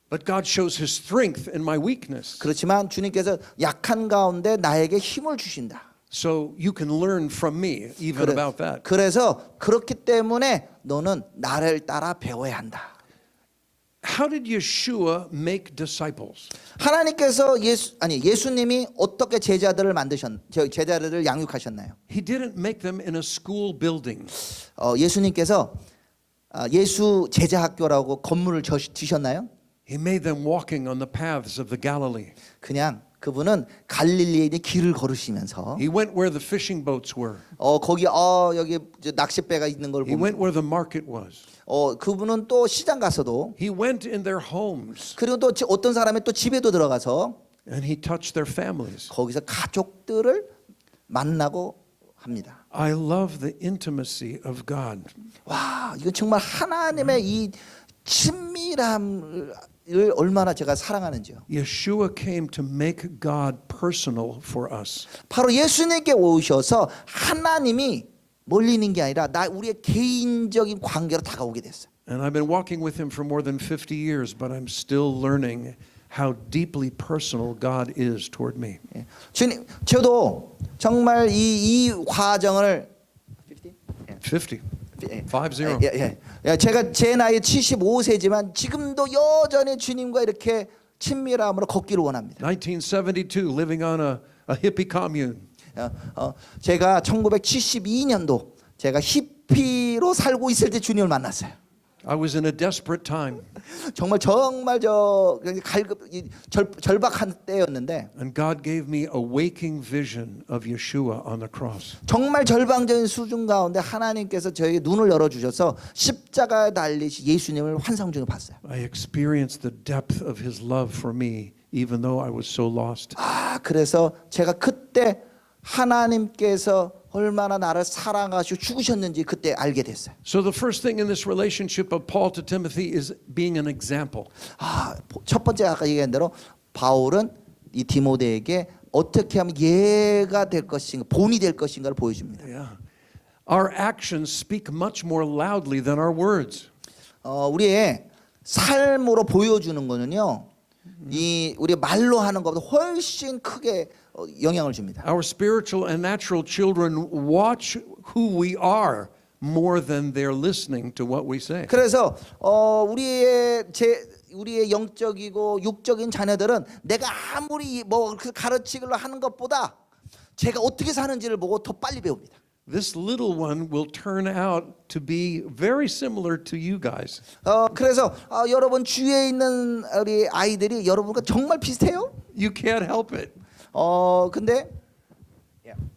But God shows his strength in my weakness. 그렇지만 주님께서 약한 가운데 나에게 힘을 주신다. So you can learn from me even about that. 그래서 그렇기 때문에 너는 나를 따라 배워야 한다. How did Yeshua make disciples? 하나님께서 예수님이 어떻게 제자들을 제자들을 양육하셨나요? He didn't make them in a school building. 예수님께서 예수 제자 학교라고 건물을 지셨나요? He made them walking on the paths of the Galilee. 그냥 그분은 갈릴리에 있는 길을 걸으시면서 He went where the fishing boats were. 거기 여기 낚싯배가 있는 걸 He went 보면 where the market was. 그분은 또 시장 가서도 He went in their homes 그리고 또 어떤 사람의 또 집에도 들어가서 and he touched their families. 거기서 가족들을 만나고 합니다. I love the intimacy of God. 와, 이거 정말 하나님의 이 친밀함을 얼마나 제가 사랑하는지요. Yeshua came to make God personal for us. 바로 예수님께 오셔서 하나님이 멀리 있는 게 아니라 우리의 개인적인 관계로 다가오게 됐어요. And I've been walking with him for more than 50 years, but I'm still learning how deeply personal God is toward me. 예. 주님, 저도 정말 이 과정을 50. 예. 50. 예. 제가 제 나이 75세지만 지금도 여전히 주님과 이렇게 친밀함으로 걷기를 원합니다. 1972, living on a hippie commune. 제가 1972년도 제가 히피로 살고 있을 때 주님을 만났어요. I was in a desperate time, 정말 절박한 때였는데 and God gave me a waking vision of Yeshua on the cross. 정말 절방적인 수준 가운데 하나님께서 저에게 눈을 열어주셔서 십자가에 달리신 예수님을 환상 중에 봤어요. I experienced the depth of His love for me, even though I was so lost. 그래서 제가 그때 하나님께서 얼마나 나를 사랑하시고 죽으셨는지 그때 알게 됐어요. So the first thing in this relationship of Paul to Timothy is being an example. 첫 번째 아까 얘기한 대로 바울은 이 디모데에게 어떻게 하면 예가 될 것인가, 본이 될 것인가를 보여줍니다. Yeah. Our actions speak much more loudly than our words. 우리의 삶으로 보여주는 거는요, 이 우리 말로 하는 것보다 훨씬 크게 영향을 줍니다. Our spiritual and natural children watch who we are more than they're listening to what we say. 그래서 우리의 영적이고 육적인 자녀들은 내가 아무리 뭐 가르치기를 하는 것보다 제가 어떻게 사는지를 보고 더 빨리 배웁니다. This little one will turn out to be very similar to you guys. 그래서 여러분 주위에 있는 우리 아이들이 여러분과 정말 비슷해요. You can't help it. 근데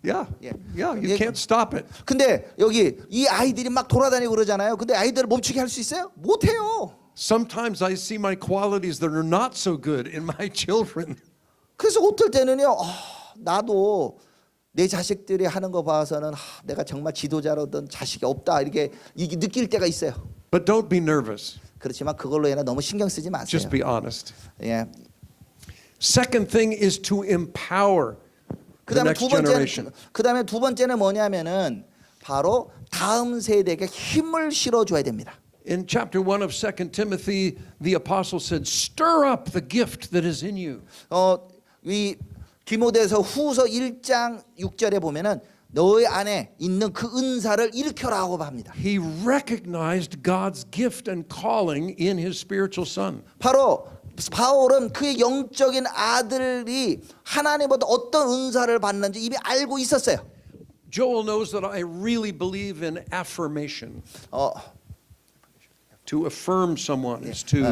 Yeah, you can't stop it. 근데 여기 이 아이들이 막 돌아다니고 그러잖아요. 근데 아이들을 멈추게 할 수 있어요? 못 해요. Sometimes I see my qualities that are not so good in my children. 그래서 어떨 때는요, 나도 내 자식들이 하는 거 봐서는 내가 정말 지도자로든 자식이 없다 이게 느낄 때가 있어요. But don't be nervous. 그렇지만 그걸로 인해 너무 신경 쓰지 마세요. Just be honest. 예. Second thing is to empower the next generation. 그다음에 두 번째는 뭐냐면은 바로 다음 세대에게 힘을 실어 줘야 됩니다. In chapter 1 of 2 Timothy, the apostle said, "Stir up the gift that is in you." 이 디모데서 후서 1장 6절에 보면은 너희 안에 있는 그 은사를 일으켜라고 합니다. He recognized God's gift and calling in his spiritual son. 바로 바울은 그의 영적인 아들이 하나님보다 어떤 은사를 받는지 이미 알고 있었어요. Joel knows that I really believe in affirmation. To affirm someone is to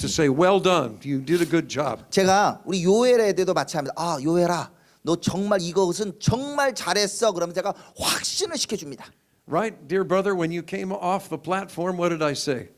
say, "Well done, you did a good job." 제가 우리 요엘에 대해도 마찬가지입니다. 요엘아, 너 정말 이것은 정말 잘했어. 그러면 제가 확신을 시켜줍니다. Right, dear brother, when you came off the platform, what did I say?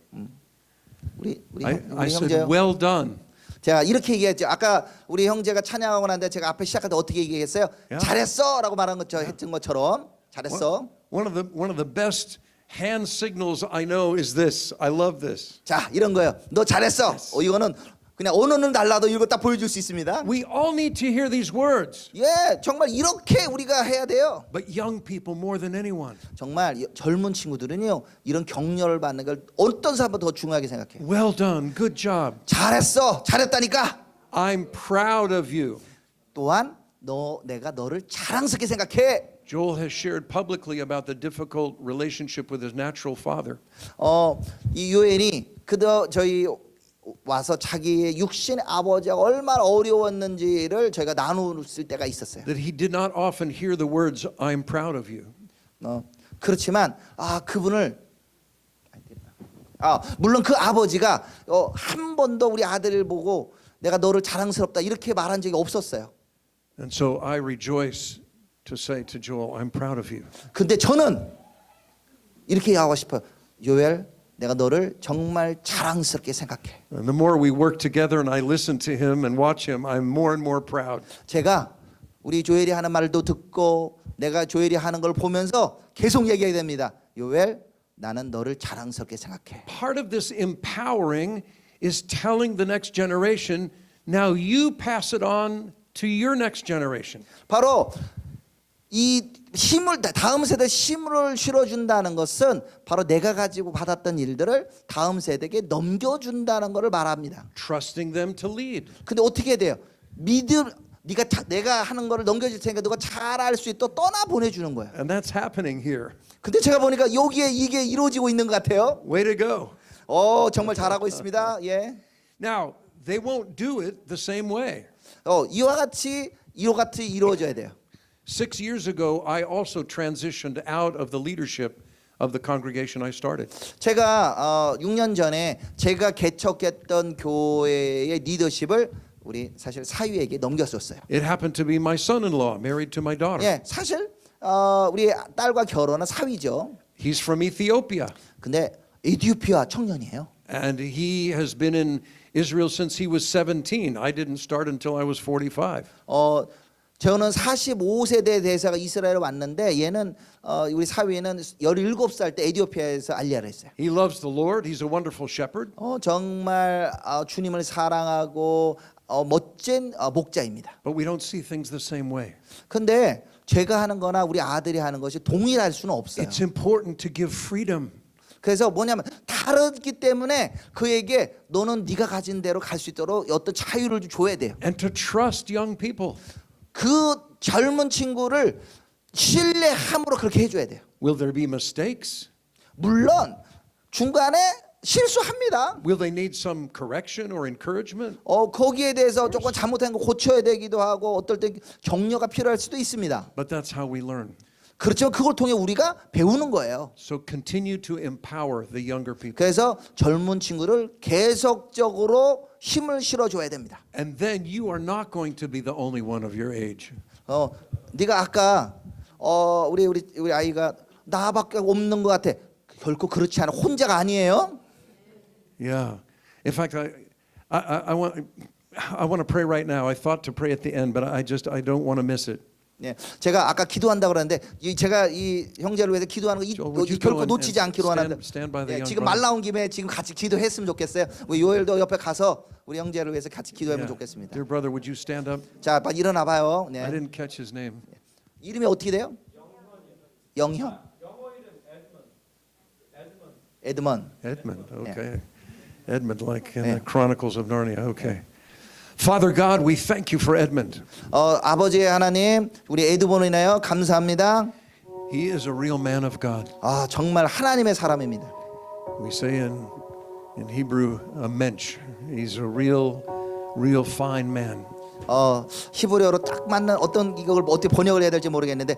우리 I said, 형제요. "Well done." 제가 이렇게 얘기했죠. 아까 우리 형제가 찬양하고 난데 제가 앞에 시작할 때 어떻게 얘기했어요? 잘했어라고 말한 것처럼 했던 것처럼 잘했어. One of the best hand signals I know is this. I love this. 자, 이런 거예요. 너 잘했어. 이거는 그냥 언어는 달라도 이거 딱 보여줄 수 있습니다. We all need to hear these words. 예, 정말 이렇게 우리가 해야 돼요. But young people more than anyone. 정말 젊은 친구들은요, 이런 격려를 받는 걸 어떤 사람보다 더 중요하게 생각해요. Well done, good job. 잘했어, 잘했다니까. I'm proud of you. 또한 내가 너를 자랑스럽게 생각해. Joel has shared publicly about the difficult relationship with his natural father. 이 요엘이 저희 와서 자기의 육신의 아버지가 얼마나 어려웠는지를 저희가 나눌 때가 있었어요. That he did not often hear the words, "I'm proud of you." 그렇지만 그분을 물론 그 아버지가 한 번도 우리 아들을 보고 내가 너를 자랑스럽다 이렇게 말한 적이 없었어요. And so I rejoice to say to Joel, "I'm proud of you." 근데 저는 이렇게 하고 싶어요. 요엘, 내가 너를 정말 자랑스럽게 생각해. And the more we work together and I listen to him and watch him, I'm more and more proud. 제가 우리 조엘이 하는 말도 듣고 내가 조엘이 하는 걸 보면서 계속 얘기하게 됩니다. 요엘, 나는 너를 자랑스럽게 생각해. Part of this empowering is telling the next generation, now you pass it on to your next generation. 바로 이 힘을 다음 세대에 힘을 실어준다는 것은 바로 내가 가지고 받았던 일들을 다음 세대에게 넘겨준다는 것을 말합니다. Trusting them to lead. 근데 어떻게 해야 돼요? 내가 하는 거를 넘겨줄 테니까 너가 잘할 수 있도록 떠나 보내주는 거야. And that's happening here. 근데 제가 보니까 여기에 이게 이루어지고 있는 것 같아요. Way to go. 정말 잘하고 있습니다. 예. Now, they won't do it the same way. 이와 같이 이루어져야 돼요. 6 years ago, I also transitioned out of the leadership of the congregation I started. 제가 6년 전에 제가 개척했던 교회의 리더십을 우리 사실 사위에게 넘겼었어요. It happened to be my son-in-law, married to my daughter. 예, 사실 우리 딸과 결혼한 사위죠. He's from Ethiopia, 근데 에티오피아 청년이에요. and he has been in Israel since he was 17. I didn't start until I was 45. 저는 45세대 대사가 이스라엘에 왔는데 얘는 우리 사위는 17살 때 에티오피아에서 알리아를 했어요. He loves the Lord. He's a wonderful shepherd. 정말 주님을 사랑하고 멋진 목자입니다. But we don't see things the same way. 근데 제가 하는 거나 우리 아들이 하는 것이 동일할 수는 없어요. It's important to give freedom. 그래서 뭐냐면 다르기 때문에 그에게 너는 네가 가진 대로 갈 수 있도록 어떤 자유를 줘야 돼요. And to trust young people. 그 젊은 친구를 신뢰함으로 그렇게 해줘야 돼요. Will there be mistakes? 물론 중간에 실수합니다. Will they need some correction or encouragement? 거기에 대해서 조금 잘못한 거 고쳐야 되기도 하고 어떨 때 격려가 필요할 수도 있습니다. But that's how we learn. 그렇죠. 그걸 통해 우리가 배우는 거예요. So continue to empower the younger people. 그래서 젊은 친구를 계속적으로 힘을 실어줘야 됩니다. And then you are not going to be the only one of your age. 네가 아까 우리 아이가 나밖에 없는 것 같아. 결코 그렇지 않아. 혼자가 아니에요. Yeah. In fact, I want to pray right now. I thought to pray at the end, but I don't want to miss it. 예, 제가 아까 기도한다 그러는데 제가 이 형제를 위해서 기도하는 거 Joel, would you 결코 go and 놓치지 않기로 하는데 stand by the young 지금 brother? 말 나온 김에 지금 같이 기도했으면 좋겠어요. 우리 요엘도 옆에 가서 우리 형제를 위해서 같이 기도하면 Yeah. 좋겠습니다. Dear brother, would you stand up? 자, 빨리 일어나 봐요. I 네. didn't catch his name. 이름이 어떻게 돼요? 영현. 에드먼. Edmund. Okay. Edmund, like in Yeah. the Chronicles of Narnia. Okay. Father God, we thank you for Edmund. 아버지 하나님, 우리 에드먼을 인하여 감사합니다. He is a real man of God. 정말 하나님의 사람입니다. We say in Hebrew, a mensch. He's a real fine man. 히브리어로 딱 맞는 어떤 이걸 어떻게 번역을 해야 될지 모르겠는데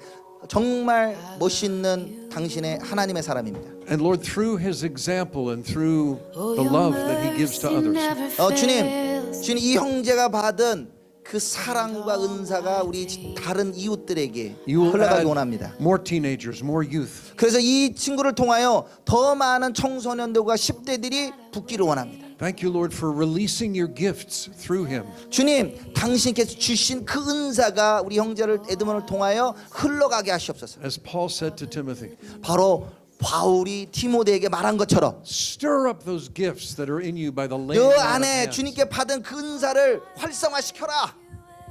정말 멋있는 당신의 하나님의 사람입니다. And Lord, through his example and through the love that he gives to others, 주님 이 형제가 받은 그 사랑과 은사가 우리 다른 이웃들에게 you will 흘러가기 add 원합니다. more teenagers, more youth. 그래서 이 친구를 통하여 더 많은 청소년들과 10대들이 붙기를 원합니다. Thank you, Lord, for releasing your gifts through him. 주님, 당신께서 주신 그 은사가 우리 형제를 에드먼을 통하여 흘러가게 하시옵소서. As Paul said to Timothy, 바로 바울이 디모데에게 말한 것처럼 stir up those gifts that are in you by the laying 너 on of 안에 hands. 주님께 받은 그 은사를 활성화시켜라.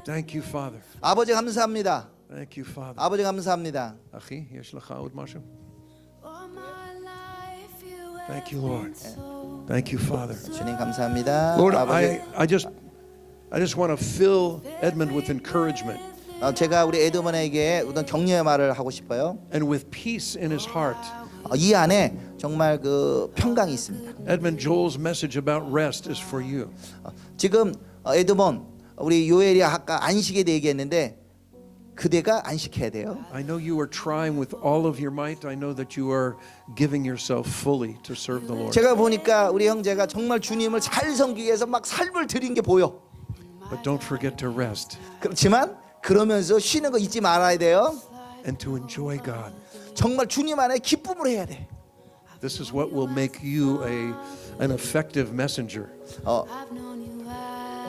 Thank you, Father. 아버지 감사합니다. Thank you, Father. 아버지 감사합니다. Achi, yesh lecha od mashu? Thank you, Lord. Thank you, Father. 주님 감사합니다. Lord, 아버지, I just want to fill Edmund with encouragement 제가 우리 에드먼에게 어떤 격려의 말을 하고 싶어요. and with peace in his heart. 이 안에 정말 그 평강이 있습니다. Edmund, Joel's message about rest is for you. 지금 에드먼 우리 요엘이 아까 안식에 대해 얘기했는데 그대가 안식해야 돼요. I know you are trying with all of your might. I know that you are giving yourself fully to serve the Lord. 제가 보니까 우리 형제가 정말 주님을 잘 섬기기 위해서 막 삶을 드린 게 보여. But don't forget to rest 그렇지만 그러면서 쉬는 거 잊지 말아야 돼요. and to enjoy God. 정말 주님 안에 기쁨을 해야 돼. This is what will make you an effective messenger.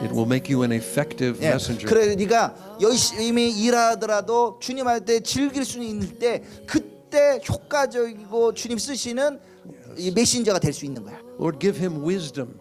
It will make you an effective 예, messenger. 그래 네가 열심히 일하더라도 주님 할 때 즐길 수 있는 때 그때 효과적이고 주님 쓰시는 이 메신저가 될 수 있는 거야. Lord, give him wisdom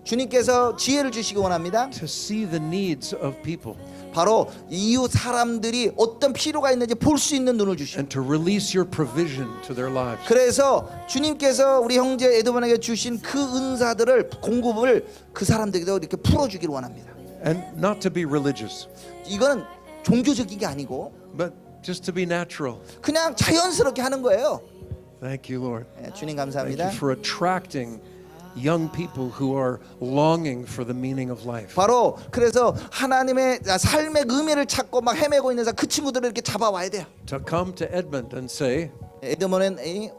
주님께서 지혜를 주시기 원합니다. to see the needs of people. 바로 이웃 사람들이 어떤 필요가 있는지 볼 수 있는 눈을 주시고 and to release your provision to their lives. 그래서 주님께서 우리 형제 에드먼에게 주신 그 은사들을 공급을 그 사람들에게도 이렇게 풀어주기를 원합니다. And not to be religious, 이거는 종교적인 게 아니고 but just to be natural. 그냥 자연스럽게 하는 거예요. Thank you, Lord. 예, 주님 Thank 감사합니다. you for attracting young people who are longing for the meaning of life. 바로 그래서 하나님의 삶의 의미를 찾고 막 헤매고 있는 그 친구들을 이렇게 잡아와야 돼요. To come to Edmond and say, 에드먼은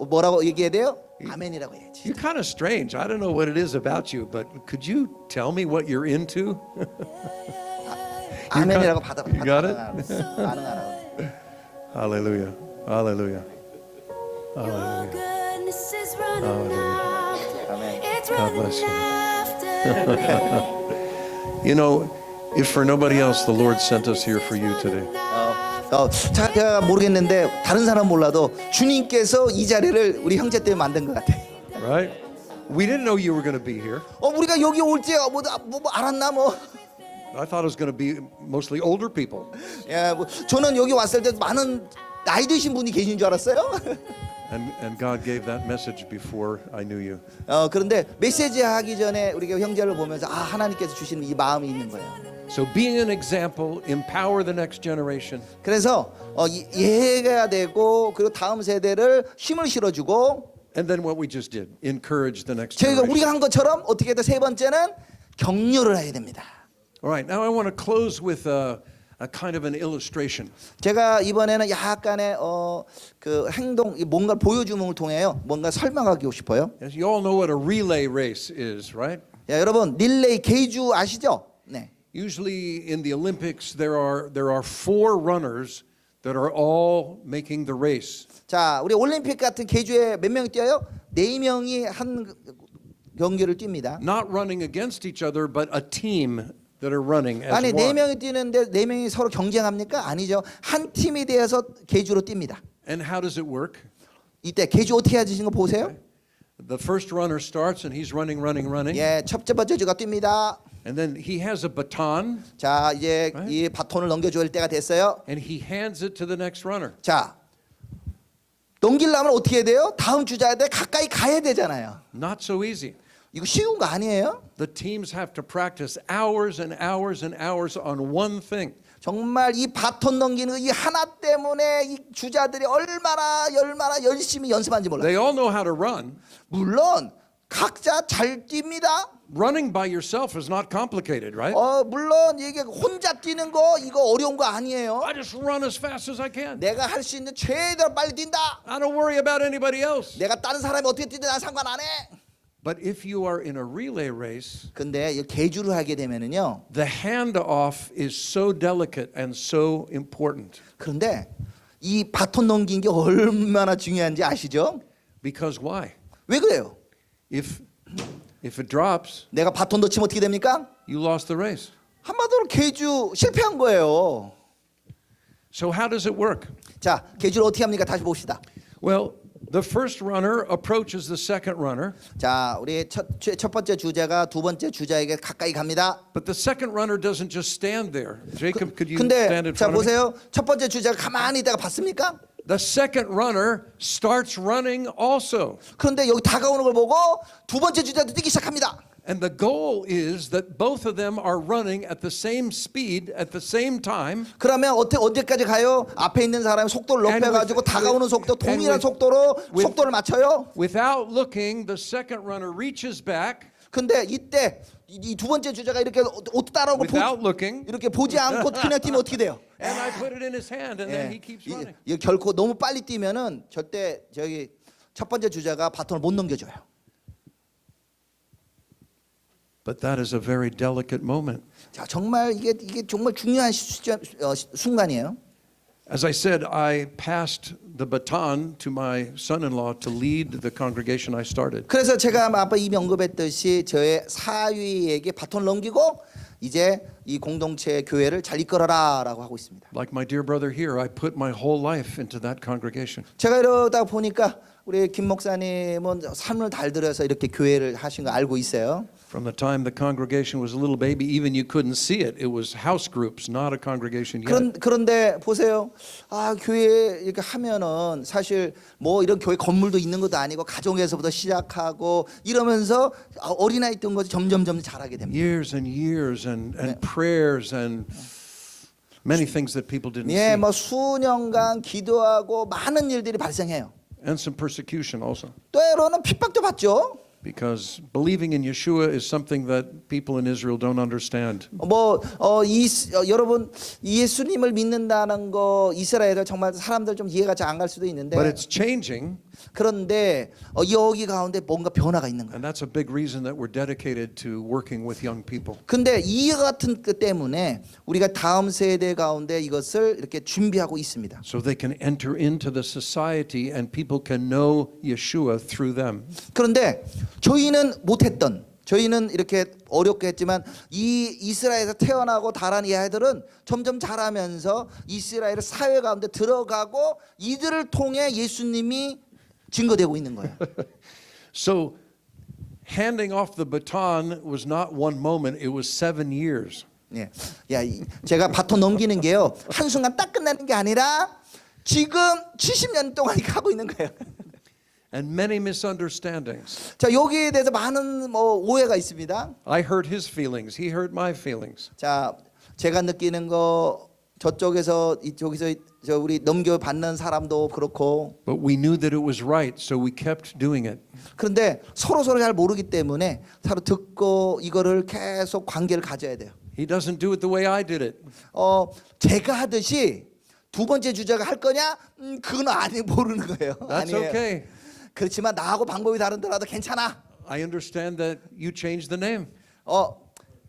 뭐라고 얘기해야 돼요? 아멘이라고 해야지. you're kind of strange. I don't know what it is about you, but could you tell me what you're into? 아멘이라고 받아. You got it? 반응하라고. Hallelujah. Hallelujah. Your goodness is running after, 아멘. it's God running bless you. after me. You know, if for nobody else, the Lord sent us here for you today. 제가 모르겠는데 다른 사람 몰라도 주님께서 이 자리를 우리 형제 때문에 만든 것 같아. Right? We didn't know you were going to be here. 우리가 여기 올지 뭐 알았나 뭐. I thought it was going to be mostly older people. 예, 뭐 저는 여기 왔을 때 많은 나이 드신 분이 계신 줄 알았어요. And God gave that message before I knew you. 그런데 메시지 하기 전에 우리가 형제를 보면서 하나님께서 주시는 이 마음이 있는 거예요. So being an example, empower the next generation. 그래서 이해가 되고 그리고 다음 세대를 힘을 실어주고 And then what we just did, encourage the next 저희가 generation. 우리가 한 것처럼 어떻게 해도 세 번째는 격려를 해야 됩니다. All right, now I want to close with a kind of an illustration. 제가 이번에는 약간의 그 행동 뭔가를 보여줌을 통해요. 뭔가 설명하고 싶어요. As you all know what a relay race is, right? 야, 여러분 릴레이 계주 아시죠? 네. Usually in the Olympics there are four runners that are all making the race. 자, 우리 올림픽 같은 계주에 몇 명이 뛰어요? 4명이 한 경기를 뜁니다. Not running against each other, but a team that are running as 아니 one. 4명이 뛰는데 4명이 서로 경쟁합니까? 아니죠. 한 팀이 되어서 계주로 뜁니다. And how does it work? 이때 계주 어떻게 하시는 거 보세요? The first runner starts and he's running. 예, 첫 번째 주가 뜁니다. And then he has a baton 자, 이제 이 바톤을 넘겨줄 때가 됐어요. and he hands it to the next runner. 자, 넘기려면 어떻게 해야 돼요? 다음 주자한테 가까이 가야 되잖아요. Not so easy. 이거 쉬운 거 아니에요? The teams have to practice hours and hours and hours on one thing. 정말 이 바톤 넘기는 이 하나 때문에 이 주자들이 얼마나 열심히 연습하는지 몰라요. They all know how to run. 물론 각자 잘 뜁니다. Running by yourself is not complicated, right? 물론 이게 혼자 뛰는 거 이거 어려운 거 아니에요. I just run as fast as I can. 내가 할 수 있는 최대로 빨리 뛴다. I don't worry about anybody else. 내가 다른 사람이 어떻게 뛰든 난 상관 안 해. But if you are in a relay race, 근데 이 계주를 하게 되면은요. the handoff is so delicate and so important. 그런데 이 바톤 넘긴 게 얼마나 중요한지 아시죠? Because why? 왜 그래요? If it drops, 내가 바톤 놓치면 어떻게 됩니까? you lost the race. 한마디로 계주 실패한 거예요. So how does it work? 자, 계주를 어떻게 합니까? 다시 봅시다. Well, the first runner approaches the second runner, 자, 우리 첫 번째 주자가 두 번째 주자에게 가까이 갑니다. but the second runner doesn't just stand there. Jacob, could you 근데 stand in 자 front of me? 보세요. 첫 번째 주자가 가만히 있다가 봤습니까? The second runner starts running also. 그런데 여기 다가오는 걸 보고 두 번째 주자도 뛰기 시작합니다. And the goal is that both of them are running at the same speed at the same time. 그러면 언제까지 가요? 앞에 있는 사람이 속도를 높여가지고 다가오는 속도 동일한 속도로 속도를 맞춰요. Without looking, the second runner reaches back. 근데 이때 이 두 번째 주자가 이렇게 어떻게 따라오고 Without looking. 이렇게 보지 않고 그냥 뛰면 어떻게 돼요? And I put it in his hand, and then he keeps running. 이 결코 너무 빨리 뛰면은 절대 저기 첫 번째 주자가 바톤을 못 넘겨줘요. But that is a very delicate moment. 자, 정말 이게 정말 중요한 순간이에요. As I said, I passed the baton to my son-in-law to lead the congregation I started. 그래서 제가 아까 이미 언급했듯이 저의 사위에게 바톤을 넘기고 이제 이 공동체 교회를 잘 이끌어라라고 하고 있습니다. Like my dear brother here, I put my whole life into that congregation. 제가 이러다 보니까 우리 김 목사님은 삶을 달들여서 이렇게 교회를 하신 거 알고 있어요. From the time the congregation was a little baby, even you couldn't see it. It was house groups, not a congregation yet. 그런데 보세요. 아, 교회 이렇게 하면은 사실 뭐 이런 교회 건물도 있는 것도 아니고 가정에서부터 시작하고 이러면서 어린아이 있던 것이 점점 자라게 됩니다. Years and prayers and many things that people didn't 예, see. 뭐 수년간 기도하고 많은 일들이 발생해요. And some persecution also. 때로는 핍박도 받죠. Because believing in Yeshua is something that people in Israel don't understand. 여러분 예수님을 믿는다는 거 이스라엘에 정말 사람들 좀 이해가 잘 안 갈 수도 있는데 But it's changing, 그런데 여기 가운데 뭔가 변화가 있는 거예요. and that's a big reason that we're dedicated to working with young people. 근데 이 같은 것 때문에 우리가 다음 세대 가운데 이것을 이렇게 준비하고 있습니다. So they can enter into the society and people can know Yeshua through them. 그런데 저희는 이렇게 어렵게 했지만 이 이스라엘에서 태어나고 자란 이 아이들은 점점 자라면서 이스라엘 사회 가운데 들어가고 이들을 통해 예수님이 증거되고 있는 거예요. So handing off the baton was not one moment, it was 7 years. 예. 제가 바톤 넘기는 게요. 한순간 딱 끝나는 게 아니라 지금 70년 동안 이렇게 하고 있는 거예요. And many misunderstandings. 자, 여기에 대해서 많은 오해가 있습니다. I hurt his feelings, he hurt my feelings. 자, 제가 느끼는 거 저쪽에서 이쪽에서 우리 넘겨 받는 사람도 그렇고. But we knew that it was right, so we kept doing it. 그런데 서로 잘 모르기 때문에 서로 듣고 이거를 계속 관계를 가져야 돼요. He doesn't do it the way I did it. 제가 하듯이 두 번째 주자가 할 거냐? 그건 모르는 거예요. That's 아니에요. okay. 그렇지만 나하고 방법이 다르더라도 괜찮아. I understand that you changed the name.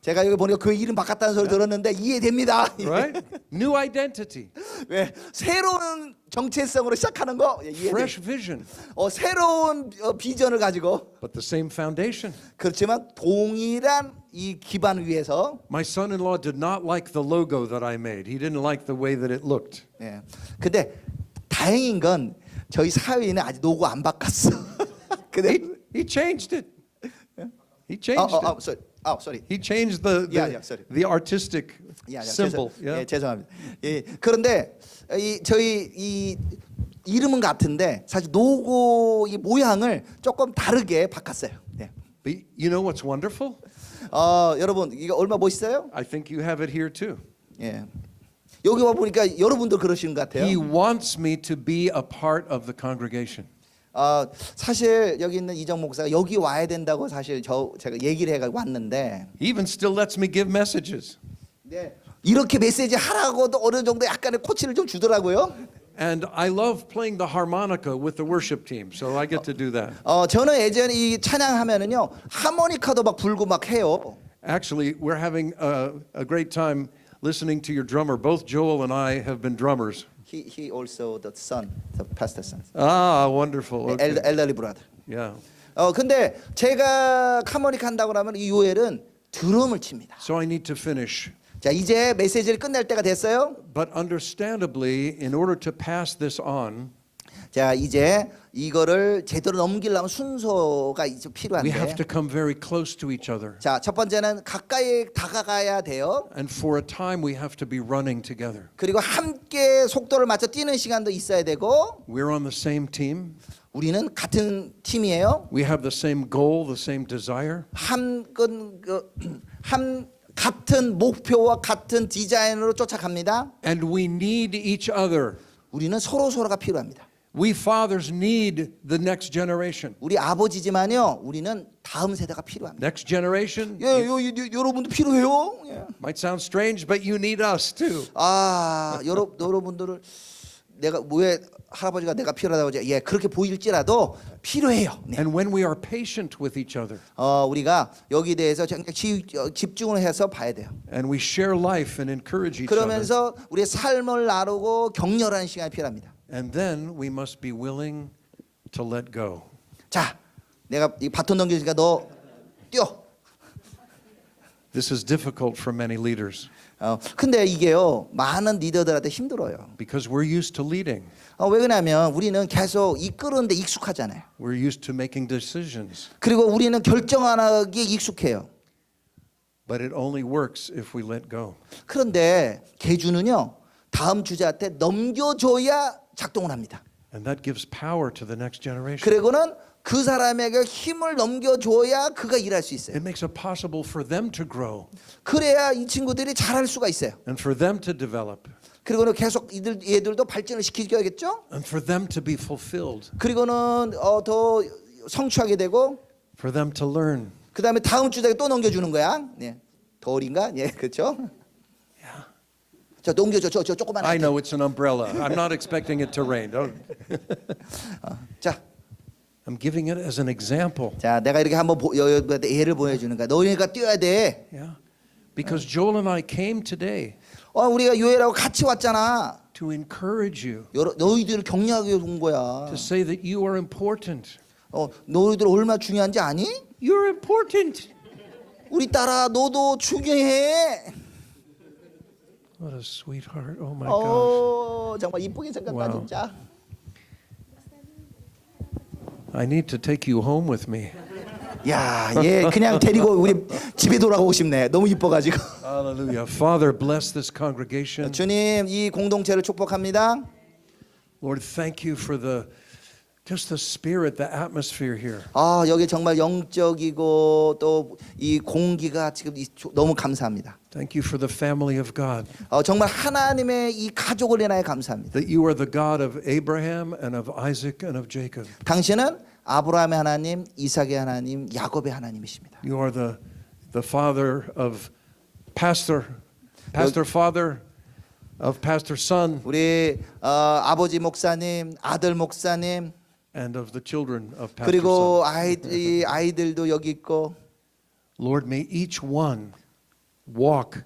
제가 여기 보니까 그 이름 바꿨다는 소리 들었는데 이해됩니다. Right? New identity, 왜 새로운 정체성으로 시작하는 거 이해돼요. fresh vision, 새로운 비전을 가지고 but the same foundation. 그렇지만 동일한 이 기반 위에서. My son-in-law did not like the logo that I made. He didn't like the way that it looked. 예. 근데 다행인 건 저희 사회에는 아직 로고 안 바꿨어. 근데 He changed it. He changed it. sorry. He changed the sorry. the artistic symbol. 예, 죄송합니다. 예, 그런데 저희 이 이름은 같은데 사실 로고 이 모양을 조금 다르게 바꿨어요. 예. But you know what's wonderful? 여러분 이거 얼마 멋있어요? I think you have it here too. 예. 여기 와 보니까 여러분도 그러시는 것 같아요. He wants me to be a part of the congregation. 사실 여기 있는 이정 목사가 여기 와야 된다고 사실 제가 얘기를 해가 왔는데. He even still lets me give messages. 네. 이렇게 메시지 하라고도 어느 정도 약간의 코치를 좀 주더라고요. And I love playing the harmonica with the worship team, so I get to do that. 저는 예전에 이 찬양하면은요 하모니카도 막 불고 막 해요. Actually, we're having a great time listening to your drummer. Both Joel and I have been drummers. He also the son, the pastor son. Ah, wonderful. Okay. elderly brother. Yeah. 근데 제가 하모니카 한다고 하면 이 요엘은 드럼을 칩니다. So I need to finish. 자, 이제 메시지를 끝낼 때가 됐어요. But understandably, in order to pass this on, 자, 이제 이거를 제대로 넘기려면 순서가 이제 we have to 필요한데. come very close to each other. 자, 첫 번째는 가까이 다가가야 돼요. And for a time, we have to be running together. 그리고 함께 속도를 맞춰 뛰는 시간도 있어야 되고. We're on the same team. 우리는 같은 팀이에요. We have the same goal, the same desire. 같은 목표와 같은 디자인으로 쫓아갑니다. And we need each other. 우리는 서로가 필요합니다. We fathers need the next generation. 우리 아버지지만요, 우리는 다음 세대가 필요합니다. Next generation 여러분도 필요해요. 예. might sound strange, but you need us too. 여러분들을 내가 왜 할아버지가 내가 필요하다고 하지? 예, 그렇게 보일지라도 필요해요. 네. And when we are patient with each other 우리가 여기에 대해서 집중을 해서 봐야 돼요. and we share life and encourage each other, 그러면서 우리의 삶을 나누고 격려하는 시간이 필요합니다. and then we must be willing to let go. 자, 내가 이 바톤 넘기니까 너 뛰어. This is difficult for many leaders 근데 이게요 많은 리더들한테 힘들어요. because we're used to leading. 왜 그러냐면 우리는 계속 이끄는데 익숙하잖아요. We're used to making decisions. 그리고 우리는 결정하기에 익숙해요. But it only works if we let go. 그런데 계주는요 다음 주자한테 넘겨줘야 작동을 합니다. And that gives power to the next generation. 그리고는 그 사람에게 힘을 넘겨줘야 그가 일할 수 있어요. It makes it possible for them to grow 그래야 이 친구들이 잘할 수가 있어요. and for them to develop 그리고는 계속 얘들도 발전을 시키셔야겠죠. and for them to be fulfilled, 그리고는 더 성취하게 되고 for them to learn. 그 다음에 다음 주자에 또 넘겨주는 거야. 네, 더 어린가? 예, 그렇죠. 저 넘겨줘, 저 조그만. I know it's an umbrella. I'm not expecting it to rain. Don't. 자, I'm giving it as an example. 자, 내가 이렇게 한번 예를 보여주는 거야. 너희가 뛰어야 돼. Yeah. Because Joel and I came today 우리가 요엘하고 같이 왔잖아. to encourage you, 너희들을 격려하기 위해 온 거야. to say that you are important. 너희들 얼마나 중요한지 아니? You're important. 우리 딸아, 너도 중요해. What a sweetheart. Oh my gosh. 정말 이쁘게 생겼다 Wow. 진짜. I need to take you home with me. 야, 얘 그냥 데리고 우리 집에 돌아가고 싶네. 너무 이뻐가지고. Hallelujah. Father, bless this congregation. 주님, 이 공동체를 축복합니다. Lord, thank you for just the spirit, the atmosphere here. 여기 정말 영적이고 또 이 공기가 지금 너무 감사합니다. Thank you for the family of God. 정말 하나님의 이 가족을 인하여 감사합니다. That you are the God of Abraham and of Isaac and of Jacob. 당신은 아브라함의 하나님, 이삭의 하나님, 야곱의 하나님이십니다. You are the father of pastor father of pastor son 우리 아버지 목사님, 아들 목사님, and of the children of pastor 그리고 son. 아이들도 여기 있고. Lord, may each one walk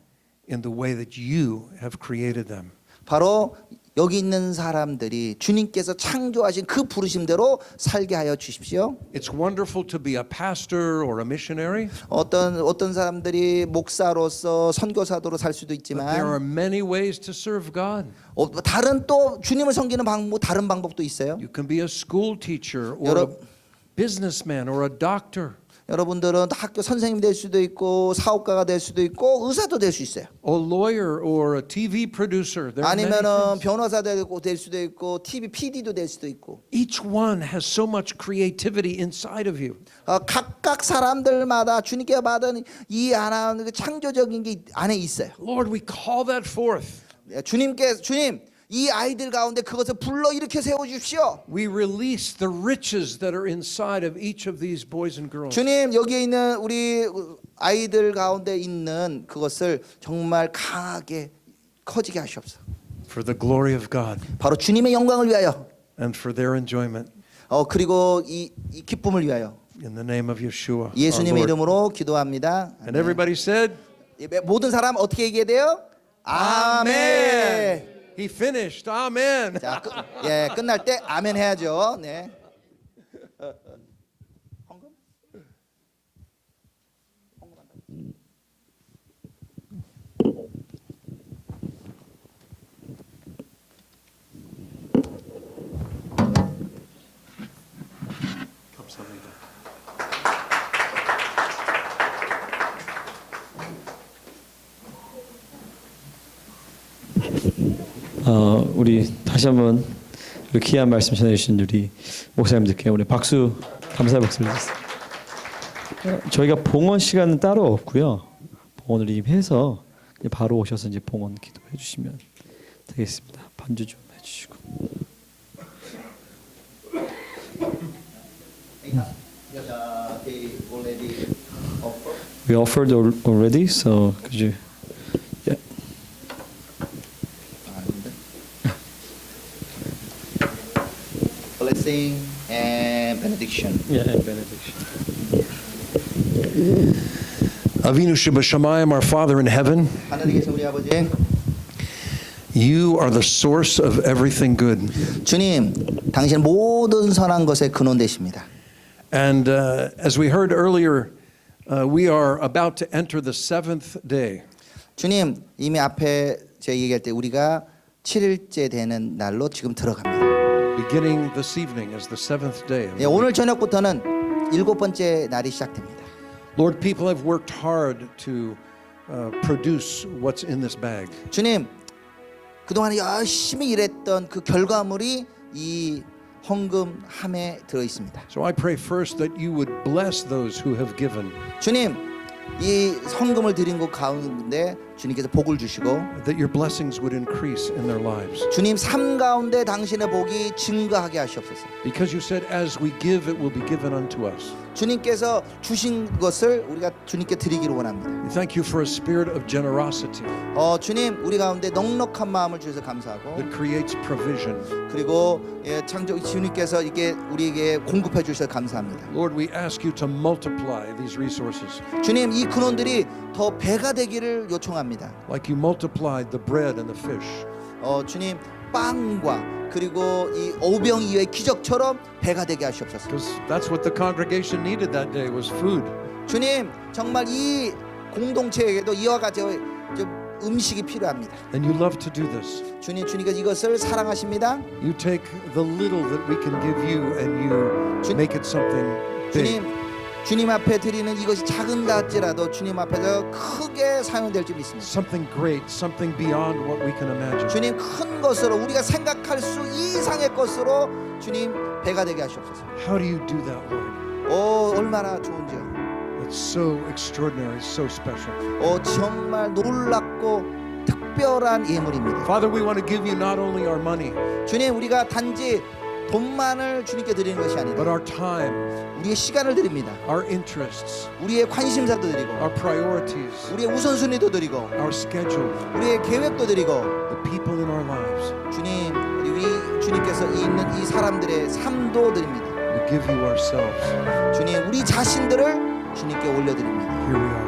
in the way that you have created them. 바로 여기 있는 사람들이 주님께서 창조하신 그 부르심대로 살게 하여 주십시오. It's wonderful to be a pastor or a missionary. 어떤 사람들이 목사로서 선교사도로 살 수도 But there are 있지만 many ways to serve God. 다른 또 주님을 섬기는 다른 방법도 있어요. You can be a school teacher or a 여러- businessman or a doctor. 여러분들은 학교 선생님 될 수도 있고 사업가가 될 수도 있고 의사도 될 수 있어요. A lawyer or a TV producer. There are many 아니면은 things. 변호사 될 수도 있고 TV PD도 될 수도 있고. Each one has so much creativity inside of you. 각각 사람들마다 주님께 받은 이 하나님의 창조적인 게 안에 있어요. Lord, we call that forth. 주님 이 아이들 가운데 그것을 불러 일으켜 세워 주십시오. We release the riches that are inside of each of these boys and girls. 주님 여기에 있는 우리 아이들 가운데 있는 그것을 정말 강하게 커지게 하시옵소서. For the glory of God 바로 주님의 영광을 위하여. and for their enjoyment. 그리고 이 기쁨을 위하여. In the name of Yeshua, our 예수님의 Lord. 이름으로 기도합니다. And everybody said, 모든 사람 어떻게 얘기해야 돼요? 아멘. He finished. Amen. 자, 끝날 때 아멘 해야죠. 네. 우리 다시 한번 우리 귀한 말씀 전해주신 우리 목사님들께 우리 박수 감사의 박수를 드리겠습니다. 저희가 봉헌 시간은 따로 없고요. 봉헌을 이미 해서 바로 오셔서 이제 봉헌 기도해 주시면 되겠습니다. 반주 좀 해주시고. We offered already, so could you? Yeah. Blessing and benediction. Yeah, and benediction. Avinu Shebashamayim, our Father in heaven, 하늘에 계신 우리 아버지, you are the source of everything good. 주님, 당신 모든 선한 것의 근원 되십니다. And as we heard earlier, We are about to enter the seventh day. 주님 이미 앞에 제가 얘기할 때 우리가 7일째 되는 날로 지금 들어갑니다. Beginning this evening is the seventh day. of 예, the week. 오늘 저녁부터는 7번째 날이 시작됩니다. Lord, people have worked hard to produce what's in this bag. 주님 그동안 열심히 일했던 그 결과물이 이 헌금함에 들어 있습니다. So I pray first that you would bless those who have given, 주님 이 헌금을 드린 것 가운데 주님께서 복을 주시고 that your blessings would increase in their lives. 주님 삶 가운데 당신의 복이 증가하게 하시옵소서. Because you said, as we give, it will be given unto us. 주님께서 주신 것을 우리가 주님께 드리기를 원합니다. We thank you for a spirit of generosity 주님 우리 가운데 넉넉한 마음을 주셔서 감사하고 that creates provision. 그리고 창조 주님께서 이게 우리에게 공급해 주셔서 감사합니다. Lord, we ask you to multiply these resources 주님 이 근원들이 더 배가 되기를 요청합니다. like you multiplied the bread and the fish. 주님 빵과 그리고 이 오병이어의 기적처럼 배가 되게 하시옵소서. Because that's what the congregation needed that day was food. 주님 정말 이 공동체에게도 이와 같이 음식이 필요합니다. And you love to do this. 주님께서 이것을 사랑하십니다. You take the little that we can give you and you 주- make it something big. 주님 앞에 드리는 이것이 작은 같지라도 주님 앞에서 크게 사용될 줄 믿습니다. Something great, something beyond what we can imagine. 주님 큰 것으로 우리가 생각할 수 이상의 것으로 주님 배가 되게 하시옵소서. How do you do that, Lord? 얼마나 좋은지요. It's so extraordinary, so special. 정말 놀랍고 특별한 예물입니다. Father, we want to give you not only our money, 주님 우리가 단지 돈만을 주님께 드리는 것이 but 아니라 our time, 우리의 시간을 드립니다. our interests, 우리의 관심사도 드리고 our priorities, 우리의 우선순위도 드리고 our schedule, 우리의 계획도 드리고 the people in our lives. 주님 우리 주님께서 있는 이 사람들의 삶도 드립니다. We give you ourselves. 주님 우리 자신들을 주님께 올려드립니다. Here we are,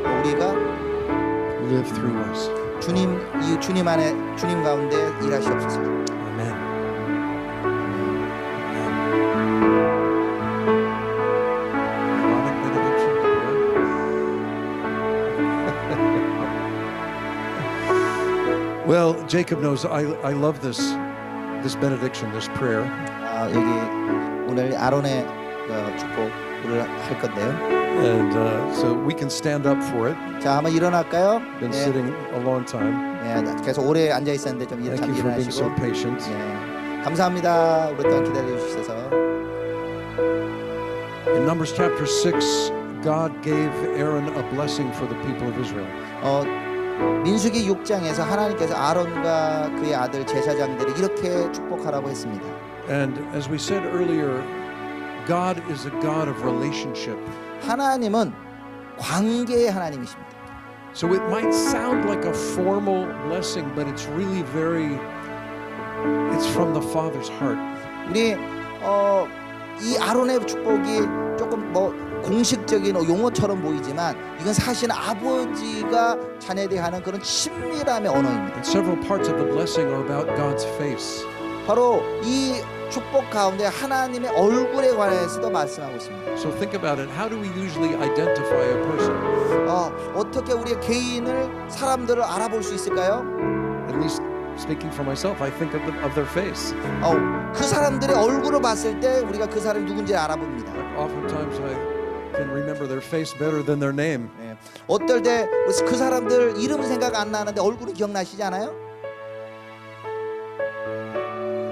Lord. 우리가 Live through us. 이 주님 안에 주님 가운데 일하시옵소서. Amen. Ironic benediction. Well, Jacob knows I love this benediction, this prayer. 여기 오늘 아론의 축복을 할 건데요. And so we can stand up for it. 자, 한번 일어날까요? Been 네, sitting a long time. 계속 오래 앉아 있었는데 좀 Thank you for being so 일어나시고. patient. 네, 감사합니다. 오랫동안 기다려 주셔서. In Numbers chapter 6, God gave Aaron a blessing for the people of Israel. 민수기 6장에서 하나님께서 아론과 그의 아들 제사장들이 이렇게 축복하라고 했습니다. And as we said earlier, God is a God of relationship. 하나님은 관계의 하나님이십니다. So it might sound like a formal blessing, but it's really it's from the Father's heart. 우리 이 아론의 축복이 조금 공식적인 용어처럼 보이지만 이건 사실은 아버지가 자녀에게 하는 그런 친밀함의 언어입니다. And several parts of the blessing are about God's face. 바로 이 축복 가운데 하나님의 얼굴에 관해서도 말씀하고 있습니다. So think about it. How do we usually identify a person? 어떻게 우리의 개인을 사람들을 알아볼 수 있을까요? At least speaking for myself, I think of their face. 그 사람들의 얼굴을 봤을 때 우리가 그 사람이 누군지 알아봅니다. Oftentimes I can remember their face better than their name. 네. 어떨 때 그 사람들 이름 생각 안 나는데 얼굴은 기억나시지 않아요?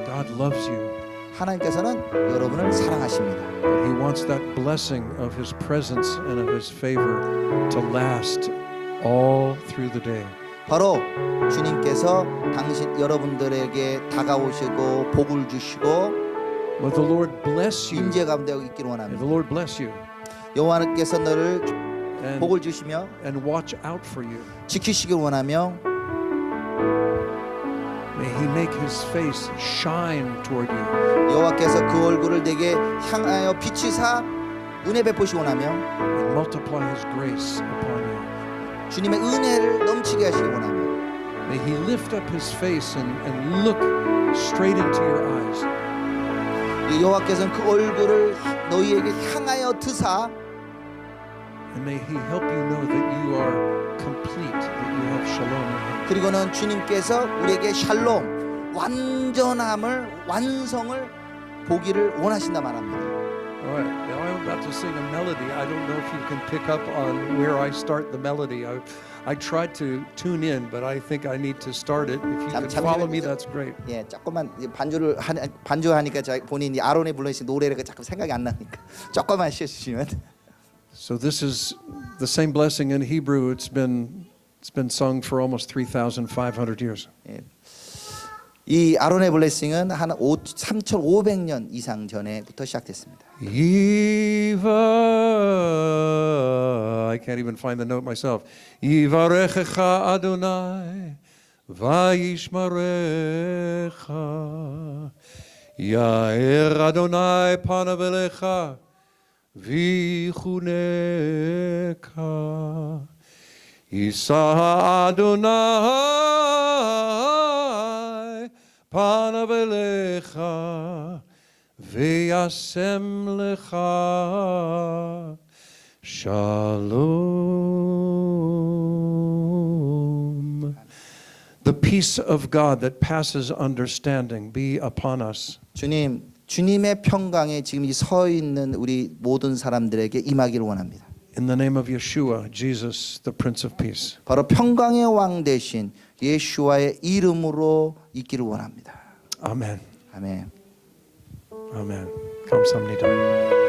God loves you. 하나님께서는 여러분을 사랑하십니다. But He wants that blessing of His presence and of His favor to last all through the day. 바로 주님께서 여러분들에게 다가오시고 복을 주시고 Let the Lord bless you. 임재 가운데 있기를 May the 원합니다. Lord bless you 여호와께서 너를 복을 and, 주시며 and watch out for you. 지키시길 원하며 May He make His face shine toward you 여호와께서 그 얼굴을 내게 향하여 비치사 은혜 베푸시 원하며 and multiply His grace upon you. 주님의 은혜를 넘치게 하시기 원하며 May He lift up His face and look straight into your eyes. 여호와께서는 그 얼굴을 너희에게 향하여 드사 And may He help you know that you are complete, that you have shalom in Him. 그리고는 주님께서 우리에게 샬롬, 완전함을, 완성을 보기를 원하신다 말합니다. All right, now I'm about to sing a melody. I don't know if you can pick up on where I start the melody. I tried to tune in, but I think I need to start it. If you could follow me, that's great. 예, 조금만 반주하니까 본인이 아론이 불러주신 노래가 자꾸 생각이 안 나니까 조금만 쉬어주시면. So this is the same blessing in Hebrew. It's been sung for almost 3,500 years. 예. 이 아론의 블레싱은 한 3,500년 이상 전에부터 시작됐습니다. Yiva, I can't even find the note myself. Yivarechecha Adonai, vayishmarecha. Yair Adonai panav elecha, vichuneka. Yisa Adonai panav elecha. V'yasem lecha shalom. The peace of God that passes understanding be upon us. 주님의 평강에 지금 이 서 있는 우리 모든 사람들에게 임하기를 원합니다. In the name of Yeshua, Jesus, the Prince of Peace. 바로 평강의 왕 대신 예수와의 이름으로 있기를 원합니다. Amen. 아멘. Amen. 감사합니다.